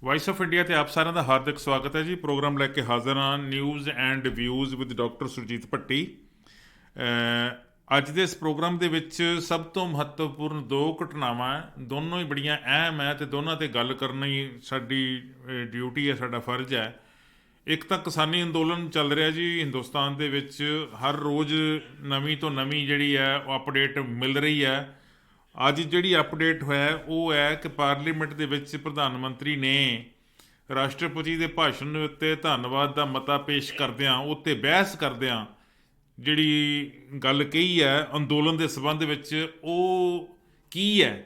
Vice of India ਤੇ ਆਪ ਸਾਰਿਆਂ ਦਾ ਹਾਰਦਿਕ ਸਵਾਗਤ ਹੈ ਜੀ। ਪ੍ਰੋਗਰਾਮ ਲੈ ਕੇ ਹਾਜ਼ਰ ਹਾਂ, news and views with doctor Surjit Bhatti. ਅੱਜ ਦੇ ਇਸ ਪ੍ਰੋਗਰਾਮ ਦੇ ਵਿੱਚ ਸਭ ਤੋਂ ਮਹੱਤਵਪੂਰਨ ਦੋ ਘਟਨਾਵਾਂ ਹੈ, ਦੋਨੋਂ ਹੀ ਬੜੀਆਂ ਅਹਿਮ ਹੈ ਅਤੇ ਦੋਨਾਂ 'ਤੇ ਗੱਲ ਕਰਨੀ ਸਾਡੀ ਡਿਊਟੀ ਹੈ, ਸਾਡਾ ਫਰਜ਼ ਹੈ। ਇੱਕ ਤਾਂ ਕਿਸਾਨੀ ਅੰਦੋਲਨ ਚੱਲ ਰਿਹਾ ਜੀ ਹਿੰਦੁਸਤਾਨ ਦੇ ਵਿੱਚ, ਹਰ ਰੋਜ਼ ਨਵੀਂ ਤੋਂ ਨਵੀਂ ਜਿਹੜੀ ਹੈ ਉਹ ਅਪਡੇਟ ਮਿਲ ਰਹੀ ਹੈ। ਅੱਜ ਜਿਹੜੀ ਅਪਡੇਟ ਹੋਇਆ ਉਹ ਹੈ ਕਿ ਪਾਰਲੀਮੈਂਟ ਦੇ ਵਿੱਚ ਪ੍ਰਧਾਨ ਮੰਤਰੀ ਨੇ ਰਾਸ਼ਟਰਪਤੀ ਦੇ ਭਾਸ਼ਣ ਉੱਤੇ ਧੰਨਵਾਦ ਦਾ ਮਤਾ ਪੇਸ਼ ਕਰਦਿਆਂ ਉੱਤੇ ਬਹਿਸ ਕਰਦਿਆਂ ਜਿਹੜੀ ਗੱਲ ਕਹੀ ਹੈ ਅੰਦੋਲਨ ਦੇ ਸੰਬੰਧ ਵਿੱਚ, ਉਹ ਕੀ ਹੈ?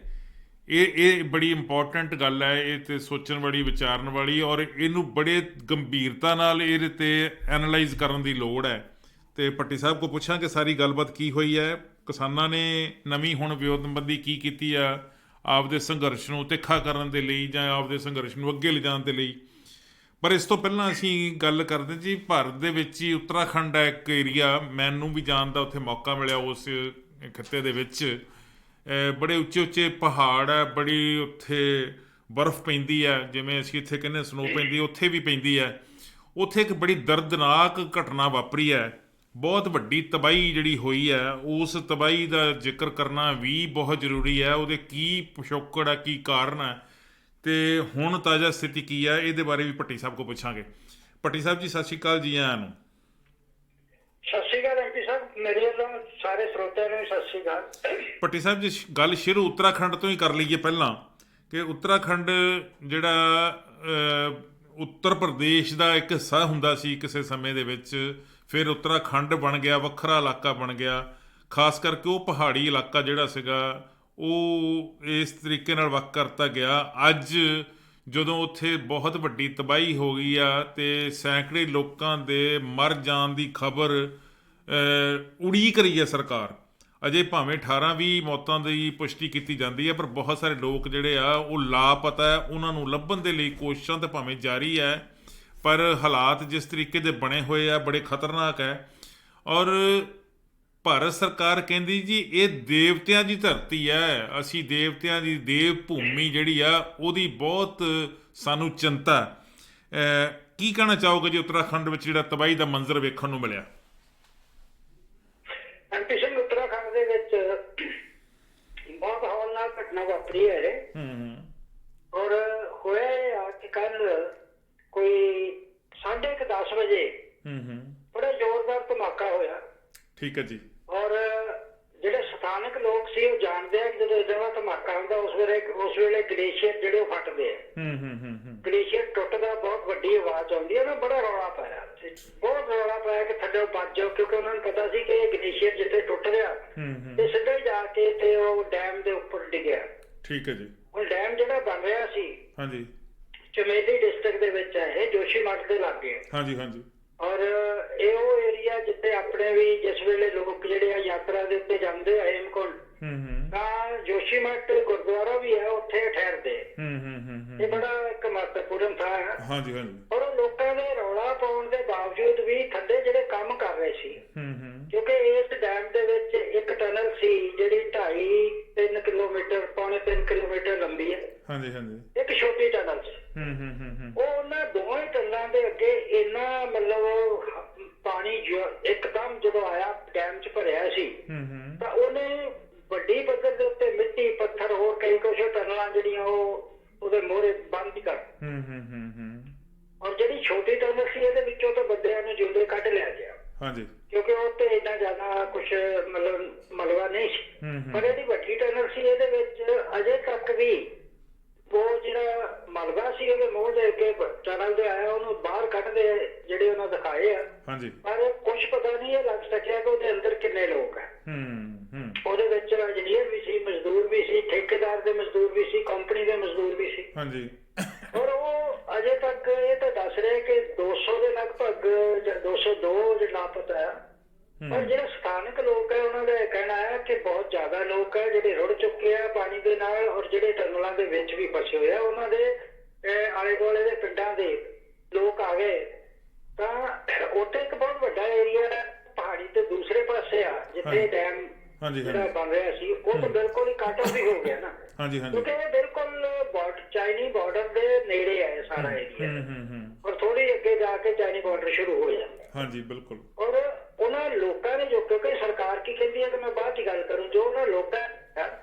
ਇਹ ਬੜੀ ਇੰਪੋਰਟੈਂਟ ਗੱਲ ਹੈ, ਇਹ ਤੇ ਸੋਚਣ ਵਾਲੀ, ਵਿਚਾਰਨ ਵਾਲੀ, ਔਰ ਇਹਨੂੰ ਬੜੇ ਗੰਭੀਰਤਾ ਨਾਲ ਇਹਦੇ 'ਤੇ ਐਨਾਲਾਈਜ਼ ਕਰਨ ਦੀ ਲੋੜ ਹੈ। ਅਤੇ ਭੱਟੀ ਸਾਹਿਬ ਕੋਲ ਪੁੱਛਾਂਗੇ ਸਾਰੀ ਗੱਲਬਾਤ ਕੀ ਹੋਈ ਹੈ, ਕਿਸਾਨਾਂ ਨੇ ਨਵੀਂ ਹੁਣ ਵਿਉਂਤਬੰਦੀ ਕੀ ਕੀਤੀ ਆ ਆਪਦੇ ਸੰਘਰਸ਼ ਨੂੰ ਤਿੱਖਾ ਕਰਨ ਦੇ ਲਈ ਜਾਂ ਆਪਦੇ ਸੰਘਰਸ਼ ਨੂੰ ਅੱਗੇ ਲਿਜਾਣ ਦੇ ਲਈ। ਪਰ ਇਸ ਤੋਂ ਪਹਿਲਾਂ ਅਸੀਂ ਗੱਲ ਕਰਦੇ ਜੀ, ਭਾਰਤ ਦੇ ਵਿੱਚ ਹੀ ਉੱਤਰਾਖੰਡ ਹੈ ਇੱਕ ਏਰੀਆ, ਮੈਨੂੰ ਵੀ ਜਾਣ ਦਾ ਉੱਥੇ ਮੌਕਾ ਮਿਲਿਆ। ਉਸ ਖਿੱਤੇ ਦੇ ਵਿੱਚ ਬੜੇ ਉੱਚੇ ਉੱਚੇ ਪਹਾੜ ਹੈ, ਬੜੀ ਉੱਥੇ ਬਰਫ਼ ਪੈਂਦੀ ਹੈ, ਜਿਵੇਂ ਅਸੀਂ ਇੱਥੇ ਕਹਿੰਦੇ ਸਨੋ ਪੈਂਦੀ, ਉੱਥੇ ਵੀ ਪੈਂਦੀ ਹੈ। ਉੱਥੇ ਇੱਕ ਬੜੀ ਦਰਦਨਾਕ ਘਟਨਾ ਵਾਪਰੀ ਹੈ, ਬਹੁਤ ਵੱਡੀ ਤਬਾਹੀ ਜਿਹੜੀ ਹੋਈ ਹੈ। ਉਸ ਤਬਾਹੀ ਦਾ ਜ਼ਿਕਰ ਕਰਨਾ ਵੀ ਬਹੁਤ ਜ਼ਰੂਰੀ ਹੈ, ਉਹਦੇ ਕੀ ਪਿਛੋਕੜ ਹੈ, ਕੀ ਕਾਰਨ ਹੈ, ਅਤੇ ਹੁਣ ਤਾਜ਼ਾ ਸਥਿਤੀ ਕੀ ਹੈ, ਇਹਦੇ ਬਾਰੇ ਵੀ ਭੱਟੀ ਸਾਹਿਬ ਕੋਲ ਪੁੱਛਾਂਗੇ। ਭੱਟੀ ਸਾਹਿਬ ਜੀ ਸਤਿ ਸ਼੍ਰੀ ਅਕਾਲ ਜੀ। ਆਇਆਂ ਨੂੰ ਸਤਿ ਸ਼੍ਰੀ ਅਕਾਲ ਐਮਪੀ ਸਾਹਿਬ, ਮੇਰੇ ਵੱਲੋਂ ਸਾਰੇ ਸਰੋਤਿਆਂ ਨੂੰ ਸਤਿ ਸ਼੍ਰੀ ਅਕਾਲ। ਭੱਟੀ ਸਾਹਿਬ ਜੀ, ਗੱਲ ਸ਼ੁਰੂ ਉੱਤਰਾਖੰਡ ਤੋਂ ਹੀ ਕਰ ਲਈਏ ਪਹਿਲਾਂ, ਕਿ ਉੱਤਰਾਖੰਡ ਜਿਹੜਾ ਉੱਤਰ ਪ੍ਰਦੇਸ਼ ਦਾ ਇੱਕ ਹਿੱਸਾ ਹੁੰਦਾ ਸੀ ਕਿਸੇ ਸਮੇਂ ਦੇ ਵਿੱਚ, ਫਿਰ ਉੱਤਰਾਖੰਡ ਬਣ ਗਿਆ, ਵੱਖਰਾ ਇਲਾਕਾ ਬਣ ਗਿਆ। ਖਾਸ ਕਰਕੇ ਉਹ ਪਹਾੜੀ ਇਲਾਕਾ ਜਿਹੜਾ ਸੀਗਾ ਉਹ ਇਸ ਤਰੀਕੇ ਨਾਲ ਵੱਖ ਕਰਤਾ ਗਿਆ। ਅੱਜ ਜਦੋਂ ਉੱਥੇ ਬਹੁਤ ਵੱਡੀ ਤਬਾਹੀ ਹੋ ਗਈ ਆ ਅਤੇ ਸੈਂਕੜੇ ਲੋਕਾਂ ਦੇ ਮਰ ਜਾਣ ਦੀ ਖਬਰ ਉਡੀਕ ਰਹੀ ਹੈ ਸਰਕਾਰ, ਅਜੇ ਭਾਵੇਂ 18-20 ਮੌਤਾਂ ਦੀ ਪੁਸ਼ਟੀ ਕੀਤੀ ਜਾਂਦੀ ਹੈ, ਪਰ ਬਹੁਤ ਸਾਰੇ ਲੋਕ ਜਿਹੜੇ ਆ ਉਹ ਲਾਪਤਾ ਹੈ। ਉਹਨਾਂ ਨੂੰ ਲੱਭਣ ਦੇ ਲਈ ਕੋਸ਼ਿਸ਼ਾਂ ਤਾਂ ਭਾਵੇਂ ਜਾਰੀ ਹੈ, ਪਰ ਹਾਲਾਤ ਜਿਸ ਤਰੀਕੇ ਦੇ ਬਣੇ ਹੋਏ ਆ ਬੜੇ ਖਤਰਨਾਕ ਹੈ। ਔਰ ਭਾਰਤ ਸਰਕਾਰ ਕਹਿੰਦੀ ਜੀ ਇਹ ਦੇਵਤਿਆਂ ਦੀ ਧਰਤੀ ਹੈ, ਅਸੀਂ ਦੇਵਤਿਆਂ ਦੀ ਦੇਵ ਭੂਮੀ ਜਿਹੜੀ ਆ ਉਹਦੀ ਬਹੁਤ ਸਾਨੂੰ ਚਿੰਤਾ। ਕੀ ਕਹਿਣਾ ਚਾਹੋਗੇ ਜੀ ਉੱਤਰਾਖੰਡ ਵਿੱਚ ਜਿਹੜਾ ਤਬਾਹੀ ਦਾ ਮੰਜ਼ਰ ਵੇਖਣ ਨੂੰ ਮਿਲਿਆ? ਐਮਪੀ ਸਿੰਘ, ਉੱਤਰਾਖੰਡ ਦੇ ਵਿੱਚ ਬਹੁਤ ਹੌਲਨਾਕ ਘਟਨਾ ਵਾਪਰੀ ਹੈ ਔਰ ਹੋਇਆ ਇਹ ਆ ਕਿ ਕੱਲ ਕੋਈ 10:30 ਵਜੇ ਬੜਾ ਜ਼ੋਰਦਾਰ ਧਮਾਕਾ ਹੋਇਆ। ਠੀਕ ਹੈ ਜੀ। ਔਰ ਜਿਹੜੇ ਸਥਾਨਕ ਲੋਕ ਸੀ ਉਹ ਜਾਣਦੇ ਆ ਕਿ ਜਦੋਂ ਇਦਾਂ ਦਾ ਧਮਾਕਾ ਹੁੰਦਾ ਉਸ ਵੇਲੇ ਗਲੇਸ਼ੀਅਰ ਜਿਹੜੇ ਉਹ ਫਟਦੇ ਆ। ਗਲੇਸ਼ੀਅਰ ਟੁੱਟਦਾ, ਬਹੁਤ ਵੱਡੀ ਆਵਾਜ਼ ਆਉਂਦੀ ਹੈ। ਉਹਨਾਂ ਬੜਾ ਰੌਲਾ ਪਾਇਆ, ਬਹੁਤ ਰੌਲਾ ਪਾਇਆ ਕਿ ਥੱਲੇ ਬਚ ਜਾਓ, ਕਿਉਂਕਿ ਉਹਨਾਂ ਨੂੰ ਪਤਾ ਸੀ ਕਿ ਇਹ ਗਲੇਸ਼ੀਅਰ ਜਿੱਥੇ ਟੁੱਟ ਰਿਹਾ ਤੇ ਸਿੱਧਾ ਹੀ ਜਾ ਕੇ ਤੇ ਉਹ ਡੈਮ ਦੇ ਉੱਪਰ ਡਿੱਗਿਆ। ਠੀਕ ਹੈ ਜੀ। ਹੁਣ ਡੈਮ ਜਿਹੜਾ ਬਣ ਰਿਹਾ ਸੀ, ਹਾਂਜੀ, ਚਮੇਲੀ ਡਿਸਟ੍ਰਿਕਟ ਦੇ ਵਿੱਚ ਹੈ, ਇਹ ਜੋਸ਼ੀਮਠ ਦੇ ਲਾਗੇ। ਹਾਂਜੀ ਹਾਂਜੀ। ਔਰ ਇਹ ਉਹ ਏਰੀਆ ਜਿੱਥੇ ਆਪਣੇ ਵੀ ਜਿਸ ਵੇਲੇ ਲੋਕ ਜਿਹੜੇ ਆ ਯਾਤਰਾ ਦੇ ਉੱਤੇ ਜਾਂਦੇ ਆ ਹੇਮਕੁੰਡ, ਤਾਂ ਜੋਸ਼ੀਮਠ ਗੁਰਦੁਆਰਾ ਵੀ ਹੈ, ਉੱਥੇ ਠਹਿਰਦੇ। ਇਹ ਬੜਾ ਇੱਕ ਮਹੱਤਵਪੂਰਨ ਥਾਂ ਹੈ। ਹਾਂਜੀ ਹਾਂਜੀ। ਔਰ ਲੋਕਾਂ ਦੇ ਰੌਲਾ ਪਾਉਣ ਦੇ ਬਾਵਜੂਦ ਵੀ ਥੱਲੇ ਜਿਹੜੇ ਕੰਮ ਕਰ ਰਹੇ ਸੀ, ਕਿਉਂਕਿ ਇਸ ਡੈਮ ਦੇ ਵਿੱਚ ਇੱਕ ਟਨਲ ਸੀ ਜਿਹੜੀ 2.5-3 ਕਿਲੋਮੀਟਰ, ਪੌਣੇ 3 ਕਿਲੋਮੀਟਰ ਲੰਬੀ ਹੈ। ਹਾਂਜੀ ਹਾਂਜੀ। ਇੱਕ ਛੋਟੀ ਟਨਲ ਸੀ। ਉਹ ਉਹਨਾਂ ਦੋਵੇਂ ਟਨਲਾਂ ਦੇ ਅੱਗੇ ਇੰਨਾ ਮਤਲਬ ਪਾਣੀ ਇੱਕਦਮ ਜਦੋਂ ਆਇਆ ਡੈਮ 'ਚ ਭਰਿਆ ਸੀ, ਤਾਂ ਉਹਨੇ ਵੱਡੀ ਪੱਧਰ ਦੇ ਉੱਤੇ ਮਿੱਟੀ, ਪੱਥਰ, ਹੋਰ ਕਈ ਕੁਛ ਟਨਲਾਂ ਜਿਹੜੀਆਂ ਉਹ ਉਹਦੇ ਮੋਹਰੇ ਬੰਦ ਹੀ ਕਰ। ਔਰ ਜਿਹੜੀ ਛੋਟੀ ਟਨਲ ਸੀ ਇਹਦੇ ਵਿੱਚੋਂ ਤਾਂ ਬੰਦਿਆਂ ਨੂੰ ਜਿਉਂਦੇ ਕੱਢ ਲਿਆ ਗਿਆ, ਕਿਉਂਕਿ ਉਹ ਤੇ ਇੰਨਾ ਜ਼ਿਆਦਾ ਕੁਛ ਮਤਲਬ ਮਲਬਾ ਨਹੀਂ ਸੀ। ਪਰ ਇਹਦੀ ਵੱਡੀ ਟਨਲ ਸੀ, ਇਹਦੇ ਵਿੱਚ ਅਜੇ ਤੱਕ ਵੀ ਉਹ ਜਿਹੜਾ ਮਲਬਾ ਸੀ ਉਹਦੇ ਮੂੰਹ ਦੇ ਅੱਗੇ ਟਨਲ ਦੇ ਆਇਆ, ਉਹਨੂੰ ਬਾਹਰ ਕੱਢਦੇ ਜਿਹੜੇ ਉਹਨਾਂ ਦਿਖਾਏ ਆ, ਪਰ ਕੁਛ ਪਤਾ ਨਹੀਂ ਇਹ ਲੱਗ ਸਕਿਆ ਕਿ ਉਹਦੇ ਅੰਦਰ ਕਿੰਨੇ ਲੋਕ ਆ। ਉਹਦੇ ਵਿੱਚ ਇੰਜੀਨੀਅਰ ਵੀ ਸੀ, ਮਜ਼ਦੂਰ ਵੀ ਸੀ, ਠੇਕੇਦਾਰ ਦੇ ਮਜ਼ਦੂਰ ਵੀ ਸੀ, ਕੰਪਨੀ ਦੇ ਮਜ਼ਦੂਰ ਵੀ ਸੀ। ਔਰ ਉਹ ਅਜੇ ਤੱਕ ਇਹ ਤਾਂ ਦੱਸ ਰਹੇ ਕਿ 200 ਦੇ ਲਗਭਗ ਜਾਂ 202 ਲਾਪਤਾ ਆ। ਪਰ ਜਿਹੜੇ ਸਥਾਨਕ ਲੋਕ ਹੈ ਉਹਨਾਂ ਦਾ ਇਹ ਕਹਿਣਾ ਹੈ ਕਿ ਬਹੁਤ ਜ਼ਿਆਦਾ ਲੋਕ ਹੈ ਜਿਹੜੇ ਰੁੜ ਚੁੱਕੇ ਆ ਪਾਣੀ ਦੇ ਨਾਲ, ਔਰ ਜਿਹੜੇ ਟਨਲਾਂ ਦੇ ਵਿੱਚ ਵੀ ਫਸੇ ਹੋਏ ਆ। ਉਹਨਾਂ ਦੇ ਆਲੇ ਦੁਆਲੇ ਦੇ ਪਿੰਡਾਂ ਦੇ ਲੋਕ ਆ ਗਏ, ਤਾਂ ਉੱਥੇ ਇੱਕ ਬਹੁਤ ਵੱਡਾ ਏਰੀਆ ਪਹਾੜੀ ਤੇ ਦੂਸਰੇ ਪਾਸੇ ਆ ਜਿੱਥੇ ਡੈਮ ਜਿਹੜਾ ਬਣ ਰਿਹਾ ਸੀ, ਉਹ ਤਾਂ ਬਿਲਕੁਲ ਹੀ ਕੱਟ ਆਫ ਹੀ ਹੋ ਗਿਆ ਨਾ, ਕਿਉਂਕਿ ਇਹ ਬਿਲਕੁਲ ਚਾਈਨੀ ਬਾਰਡਰ ਦੇ ਨੇੜੇ ਹੈ ਸਾਰਾ ਏਰੀਆ, ਔਰ ਥੋੜੀ ਅੱਗੇ ਜਾ ਕੇ ਚਾਈਨੀ ਬਾਰਡਰ ਸ਼ੁਰੂ ਹੋ ਜਾਂਦਾ। ਹਾਂਜੀ ਬਿਲਕੁਲ। ਔਰ ਉਹਨਾਂ ਲੋਕਾਂ ਨੇ ਜੋ, ਕਿਉਂਕਿ ਸਰਕਾਰ ਕੀ ਕਹਿੰਦੀ ਹੈ ਕਿ ਮੈਂ ਬਾਅਦ ਚ ਗੱਲ ਕਰੂੰ, ਜੋ ਉਹਨਾਂ ਲੋਕਾਂ,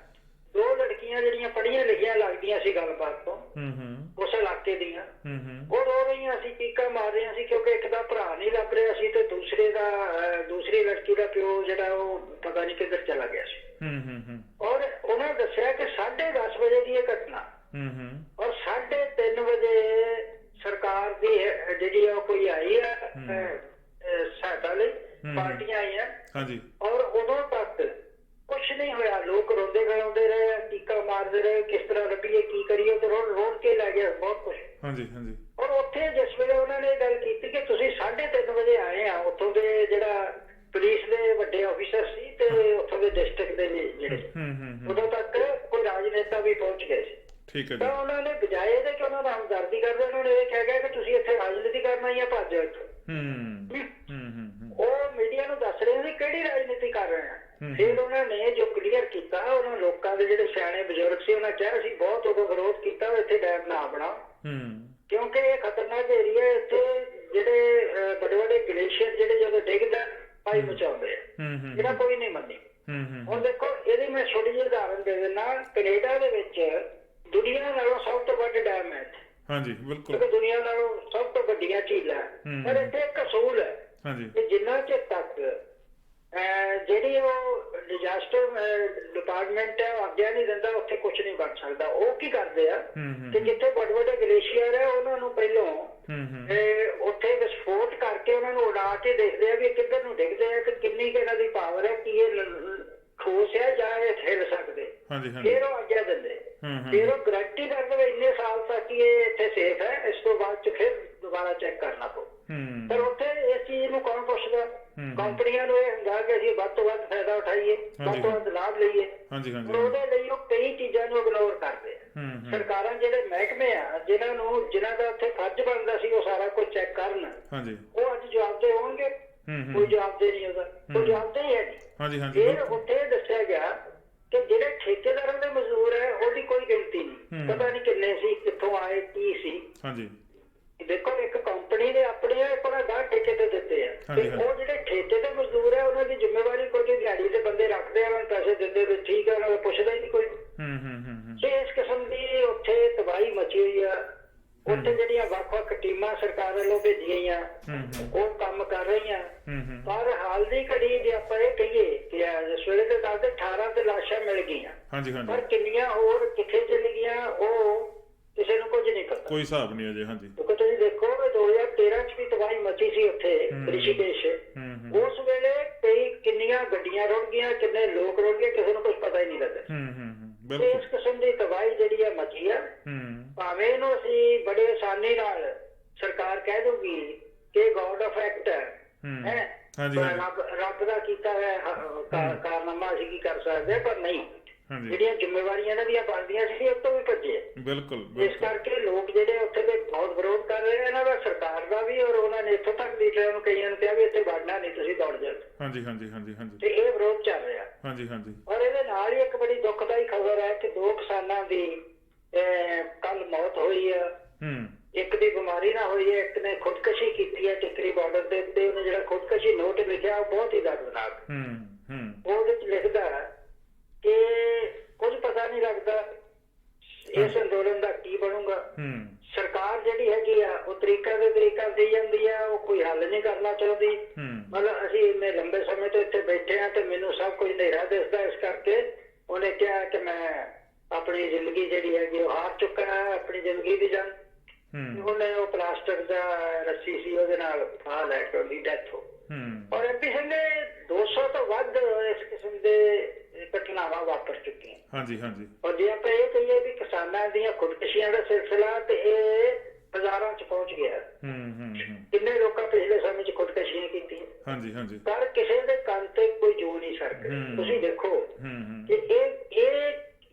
2 ਲੜਕੀਆਂ ਜਿਹੜੀਆਂ ਪੜ੍ਹੀਆਂ ਲਿਖੀਆਂ ਲੱਗਦੀਆਂ ਸੀ ਗੱਲਬਾਤ ਤੋਂ ਉਸ ਇਲਾਕੇ ਦੀਆਂ, ਉਹ ਰੋ ਰਹੀਆਂ ਸੀ, ਚੀਕਾਂ ਮਾਰ ਰਹੀਆਂ ਸੀ, ਕਿਉਂਕਿ ਇੱਕ ਦਾ ਭਰਾ ਨਹੀਂ ਲੱਭ ਰਿਹਾ ਸੀ ਤੇ ਦੂਸਰੀ ਲੜਕੀ ਦਾ ਪਿਓ ਜਿਹੜਾ ਉਹ ਪਤਾ ਨਹੀਂ ਕਿੱਧਰ ਚਲਾ ਗਿਆ ਸੀ। ਔਰ ਉਹਨਾਂ ਦੱਸਿਆ ਕਿ 10:30 ਵਜੇ ਦੀ ਇਹ ਘਟਨਾ, ਔਰ 3:30 ਵਜੇ ਸਰਕਾਰ ਦੀ ਜਿਹੜੀ ਉਹ ਕੋਈ ਆਈ ਹੈ ਸਹਾਇਤਾ ਲਈ, ਪਾਰਟੀਆਂ ਆਈਆਂ, ਔਰ ਉਦੋਂ ਤੱਕ ਕੁਛ ਨਹੀਂ ਹੋਇਆ। ਲੋਕ ਰੋਂਦੇ ਗਾਉਂਦੇ ਰਹੇ, ਟੀਕਾ ਮਾਰਦੇ ਰਹੇ, ਕਿਸ ਤਰ੍ਹਾਂ ਲੱਭੀਏ, ਕੀ ਕਰੀਏ, ਤੇ ਰੋੜ ਕੇ ਲੈ ਗਿਆ ਬਹੁਤ ਕੁਛ। ਔਰ ਉੱਥੇ ਜਿਸ ਵੇਲੇ ਉਹਨਾਂ ਨੇ ਗੱਲ ਕੀਤੀ ਕਿ ਤੁਸੀਂ 3:30 ਵਜੇ ਆਏ ਆ, ਉੱਥੋਂ ਦੇ ਜਿਹੜਾ ਪੁਲਿਸ ਦੇ ਵੱਡੇ ਅਫੀਸਰ ਸੀ ਤੇ ਉੱਥੋਂ ਦੇ ਡਿਸਟ੍ਰਿਕਟ ਦੇ ਜਿਹੜੇ, ਉਦੋਂ ਤੱਕ ਕੋਈ ਰਾਜਨੇਤਾ ਵੀ ਪਹੁੰਚ ਗਏ ਸੀ। ਤਾਂ ਉਹਨਾਂ ਨੇ ਬਜਾਏ ਇਹਦੇ ਕਿ ਉਹਨਾਂ ਦਾ ਹਮਦਰਦੀ ਕਰਦੇ, ਉਹਨਾਂ ਨੇ ਇਹ ਕਿਹਾ ਗਿਆ ਕਿ ਤੁਸੀਂ ਇੱਥੇ ਰਾਜਨੀਤੀ ਕਰਨਾ ਜਾਂ ਭੱਜ ਜਾਓ ਇੱਥੋਂ। ਉਹ ਮੀਡੀਆ ਨੂੰ ਦੱਸ ਰਹੇ ਸੀ ਕਿਹੜੀ ਰਾਜਨੀਤੀ ਕਰ ਰਹੇ ਆ। ਫਿਰ ਉਹਨਾਂ ਨੇ ਜੋ ਕਲੀਅਰ ਕੀਤਾ, ਉਹਨਾਂ ਲੋਕਾਂ ਦੇ ਜਿਹੜੇ ਸਿਆਣੇ ਬਜ਼ੁਰਗ ਸੀ, ਉਹਨਾਂ ਕਿਹਾ ਸੀ ਬਹੁਤ ਉਦੋਂ ਵਿਰੋਧ ਕੀਤਾ ਇੱਥੇ ਡੈਮ ਨਾ ਬਣਾਓ, ਕਿਉਂਕਿ ਇਹ ਖਤਰਨਾਕ ਏਰੀਆ, ਇੱਥੇ ਜਿਹੜੇ ਵੱਡੇ ਵੱਡੇ ਗਲੇਸ਼ੀਅਰ ਜਿਹੜੇ ਜਦੋਂ ਡਿੱਗਦਾ ਪਾਈ ਮਚਾਉਂਦੇ ਆ, ਜਿਹੜਾ ਕੋਈ ਨਹੀਂ ਮੰਨੀ। ਹੁਣ ਦੇਖੋ ਇਹਦੀ ਮੈਂ ਛੋਟੀ ਜਿਹੀ ਉਦਾਹਰਨ ਦੇ ਦਿੰਦਾ, ਕੈਨੇਡਾ ਦੇ ਵਿੱਚ ਦੁਨੀਆ ਨਾਲੋਂ ਸਭ ਤੋਂ ਵੱਡਾ ਡੈਮ ਹੈ ਇੱਥੇ। ਕਿਉਂਕਿ ਦੁਨੀਆ ਨਾਲੋਂ ਸਭ ਤੋਂ ਵੱਡੀਆਂ ਝੀਲਾਂ, ਪਰ ਇੱਥੇ ਇੱਕ ਅਸੂਲ ਹੈ ਕਿ ਜਿੰਨਾ ਚਿਰ ਤੱਕ ਜਿਹੜੀ ਉਹ ਡਿਜ਼ਾਸਟਰ ਡਿਪਾਰਟਮੈਂਟ ਹੈ ਉਹ ਆਗਿਆ ਨਹੀਂ ਦਿੰਦਾ, ਉੱਥੇ ਕੁਛ ਨਹੀਂ ਬਣ ਸਕਦਾ। ਉਹ ਕੀ ਕਰਦੇ ਆ ਕਿ ਜਿੱਥੇ ਵੱਡੇ ਵੱਡੇ ਗਲੇਸ਼ੀਅਰ ਹੈ ਉਹਨਾਂ ਨੂੰ ਪਹਿਲੋਂ ਉੱਥੇ ਵਿਸਫੋਟ ਕਰਕੇ ਉਹਨਾਂ ਨੂੰ ਉਡਾ ਕੇ ਦੇਖਦੇ ਆ ਵੀ ਕਿੱਧਰ ਨੂੰ ਡਿੱਗਦੇ ਆ, ਕਿ ਕਿੰਨੀ ਕੁ ਇਹਨਾਂ ਦੀ ਪਾਵਰ ਹੈ, ਕੀ ਇਹ ਠੋਸ ਹੈ ਜਾਂ ਇਹ ਹਿੱਲ ਸਕਦੇ। ਫਿਰ ਉਹ ਆਗਿਆ ਦਿੰਦੇ, ਫਿਰ ਉਹ ਗਰੰਟੀ ਕਰਦੇ ਇੰਨੇ ਸਾਲ ਤੱਕ ਇਹ ਇੱਥੇ ਸੇਫ ਹੈ, ਇਸ ਤੋਂ ਬਾਅਦ ਚ ਫਿਰ ਦੁਬਾਰਾ ਚੈੱਕ ਕਰਨਾ ਪਊ। ਪਰ ਉੱਥੇ ਇਸ ਚੀਜ਼ ਨੂੰ ਕੌਣ ਪੁੱਛਦਾ? ਕੰਪਨੀਆਂ ਨੂੰ ਇਹ ਹੁੰਦਾ ਕਿ ਅਸੀਂ ਵੱਧ ਤੋਂ ਵੱਧ ਫਾਇਦਾ ਉਠਾਈਏ, ਵੱਧ ਤੋਂ ਵੱਧ ਲਾਭ ਲਈਏ, ਪਰ ਉਹਦੇ ਲਈ ਉਹ ਕਈ ਚੀਜ਼ਾਂ ਨੂੰ ਇਗਨੋਰ ਕਰਦੇ ਆ। ਸਰਕਾਰਾਂ ਜਿਹੜੇ ਮਹਿਕਮੇ ਆ ਜਿਨ੍ਹਾਂ ਦਾ ਉੱਥੇ ਫਰਜ਼ ਬਣਦਾ ਸੀ ਉਹ ਸਾਰਾ ਕੁਝ ਚੈੱਕ ਕਰਨ, ਉਹ ਅੱਜ ਜਵਾਬਦੇ ਹੋਣਗੇ? ਕੋਈ ਜਵਾਬਦੇ ਨਹੀਂ ਉਹਦਾ, ਕੋਈ ਜਵਾਬਦੇ ਹੀ ਹੈ ਨਹੀਂ। ਫਿਰ ਉੱਥੇ ਦੱਸਿਆ ਗਿਆ ਕਿ ਜਿਹੜੇ ਠੇਕੇਦਾਰਾਂ ਦੇ ਮਜ਼ਦੂਰ ਹੈ ਉਹਦੀ ਕੋਈ ਗਿਣਤੀ ਨਹੀਂ, ਪਤਾ ਨਹੀਂ ਕਿੰਨੇ ਸੀ, ਕਿੱਥੋਂ ਆਏ, ਕੀ ਸੀ। ਦੇਖੋ ਇੱਕ ਕੰਪਨੀ ਨੇ ਆਪਣੇ ਆਪਣਾ ਗਾਹ ਠੇਕੇ ਤੇ ਦਿੱਤੇ ਆ, ਤੇ ਉਹ ਜਿਹੜੇ ਠੇਕੇ ਤੇ ਮਜ਼ਦੂਰ ਹੈ ਉਹਨਾਂ ਦੀ ਜ਼ਿੰਮੇਵਾਰੀ ਕੋਈ ਦਿਹਾੜੀ ਦੇ ਬੰਦੇ ਰੱਖਦੇ ਆ, ਉਹਨਾਂ ਨੂੰ ਪੈਸੇ ਦਿੰਦੇ ਤੇ ਠੀਕ ਹੈ, ਉਹਨਾਂ ਨੂੰ ਪੁੱਛਦਾ ਹੀ ਨਹੀਂ ਕੋਈ। ਤੇ ਇਸ ਕਿਸਮ ਦੀ ਉੱਥੇ ਤਬਾਹੀ ਮਚੀ ਹੋਈ ਆ। ਉੱਥੇ ਜਿਹੜੀਆਂ ਵੱਖ-ਵੱਖ ਟੀਮਾਂ ਸਰਕਾਰ ਵੱਲੋਂ ਭੇਜੀਆਂ ਉਹ ਕੰਮ ਕਰ ਰਹੀਆਂ, ਪਰ ਹਾਲ ਦੀ ਘੜੀ ਜੇ ਆਪਾਂ ਇਹ ਕਹੀਏ ਕਿ ਇਸ ਵੇਲੇ ਤੇ ਦੱਸਦੇ 18 ਤੇ ਲਾਸ਼ਾਂ ਮਿਲ ਗਈਆਂ, ਪਰ ਕਿੰਨੀਆਂ ਹੋਰ ਕਿੱਥੇ ਚਲੀ ਗਈਆਂ ਉਹ ਕਿਸੇ ਨੂੰ ਕੁਝ ਨਹੀਂ ਪਤਾ, ਕੋਈ ਹਿਸਾਬ ਨਹੀਂ ਅਜੇ। ਕਿਉਂਕਿ ਤੁਸੀਂ ਦੇਖੋ 2013 ਚ ਵੀ ਤਬਾਹੀ ਮਚੀ ਸੀ ਉੱਥੇ ਰਿਸ਼ੀਕੇਸ਼, ਉਸ ਵੇਲੇ ਕਿੰਨੀਆਂ ਗੱਡੀਆਂ ਰੁੜ ਗਈਆਂ, ਕਿੰਨੇ ਲੋਕ ਰੁੜ ਗਏ, ਕਿਸੇ ਨੂੰ ਕੁਝ ਪਤਾ ਹੀ ਨਹੀਂ ਲੱਗਦਾ। ਇਸ ਕਿਸਮ ਦੀ ਤਬਾਹੀ ਜਿਹੜੀ ਆ ਮਚੀ ਆ, ਭਾਵੇਂ ਇਹਨੂੰ ਅਸੀਂ ਬੜੇ ਆਸਾਨੀ ਨਾਲ ਸਰਕਾਰ ਕਹਿ ਦੂਗੀ ਕਿ ਗੋਡ ਆਫ ਐਕਟ ਹੈ, ਰੱਬ ਦਾ ਕੀਤਾ ਹੈ ਕਾਰਨਾਮਾ, ਅਸੀਂ ਕੀ ਕਰ ਸਕਦੇ, ਪਰ ਨਹੀਂ, ਜਿਹੜੀਆਂ ਜ਼ਿੰਮੇਵਾਰੀਆਂ ਇਹਨਾਂ ਦੀਆਂ ਬਣਦੀਆਂ ਸੀ ਉਸ ਤੋਂ ਵੀ ਭੱਜੇ। ਇਸ ਕਰਕੇ ਲੋਕ ਜਿਹੜੇ ਉੱਥੇ ਦੇ ਬਹੁਤ ਵਿਰੋਧ ਕਰ ਰਹੇ ਇਹਨਾਂ ਦਾ, ਸਰਕਾਰ ਦਾ ਵੀ, ਔਰ ਉਹਨਾਂ ਨੇ ਇੱਥੋਂ ਤੱਕ ਲੀਡਰਾਂ ਨੂੰ ਕਈਆਂ ਨੂੰ ਕਿਹਾ ਵੀ ਇੱਥੇ ਵੜਨਾ ਨਹੀਂ, ਤੁਸੀਂ ਦੌੜ ਜਾਓ। ਤੇ ਇਹ ਵਿਰੋਧ ਚੱਲ ਰਿਹਾ। ਔਰ ਇਹਦੇ ਨਾਲ ਹੀ ਇੱਕ ਬੜੀ ਦੁਖਦਾਈ ਖਬਰ ਹੈ ਕਿ 2 ਕਿਸਾਨਾਂ ਦੀ ਕੱਲ ਮੌਤ ਹੋਈ ਆ। ਇੱਕ ਦੀ ਬਿਮਾਰੀ ਨਾ ਹੋਈ ਹੈ, ਇੱਕ ਨੇ ਖੁਦਕਸ਼ੀ ਕੀਤੀ ਹੈ ਟਿੱਕਰੀ ਬਾਰਡਰ ਦੇ ਉੱਤੇ। ਉਹਨੇ ਜਿਹੜਾ ਖੁਦਕਸ਼ੀ ਨੋਟ ਲਿਖਿਆ ਉਹ ਬਹੁਤ ਹੀ ਦਰਦਨਾਕ, ਉਹਦੇ ਚ ਲਿਖਦਾ ਕਿ ਕੁਝ ਪਤਾ ਨਹੀਂ ਲੱਗਦਾ ਇਸ ਅੰਦੋਲਨ ਦਾ ਕੀ ਬਣੂਗਾ। ਸਰਕਾਰ ਜਿਹੜੀ ਹੈਗੀ ਆ ਉਹ ਤਰੀਕਾ ਦੇ ਜਾਂਦੀ ਆ, ਉਹ ਕੋਈ ਹੱਲ ਨਹੀਂ ਕਰਨਾ ਚਾਹੁੰਦੀ। ਮਤਲਬ ਅਸੀਂ ਇੰਨੇ ਲੰਬੇ ਸਮੇਂ ਤੋਂ ਇੱਥੇ ਬੈਠੇ ਆ ਤੇ ਮੈਨੂੰ ਸਭ ਕੁਝ ਹਨੇਰਾ ਦਿਸਦਾ, ਇਸ ਕਰਕੇ ਉਹਨੇ ਕਿਹਾ ਕਿ ਮੈਂ ਆਪਣੀ ਜ਼ਿੰਦਗੀ ਜਿਹੜੀ ਹੈਗੀ ਉਹ ਹਾਰ ਚੁੱਕਾ ਹੈ, ਆਪਣੀ ਜ਼ਿੰਦਗੀ ਦੀ ਜੰਗ। ਉਹਨੇ ਉਹ ਪਲਾਸਟਿਕ ਦਾ ਰੱਸੀ ਸੀ ਉਹਦੇ ਨਾਲ ਫਾਹ ਲੈ ਕੇ ਉਹਦੀ ਡੈਥ ਹੋ। ਔਰ ਐਮਪੀ ਸਿੰਘ ਦੇ 200 ਤੋਂ ਵੱਧ ਇਸ ਕਿਸਮ ਦੇ ਘਟਨਾਵਾਂ ਵਾਪਰ ਚੁੱਕੀਆਂ। ਔਰ ਜੇ ਆਪਾਂ ਇਹ ਕਹੀਏ ਵੀ ਕਿਸਾਨਾਂ ਦੀਆਂ ਖੁਦਕਸ਼ੀਆਂ ਦਾ ਸਿਲਸਿਲਾ ਤੇ ਇਹ ਹਜ਼ਾਰਾਂ ਚ ਪਹੁੰਚ ਗਿਆ। ਕਿੰਨੇ ਲੋਕਾਂ ਪਿਛਲੇ ਸਮੇਂ ਚ ਖੁਦਕਸ਼ੀਆਂ ਕੀਤੀਆਂ, ਪਰ ਕਿਸੇ ਦੇ ਕੰਨ ਤੇ ਕੋਈ ਜੂ ਨਹੀਂ ਸਰਕਦੀ। ਤੁਸੀਂ ਦੇਖੋ ਕਿ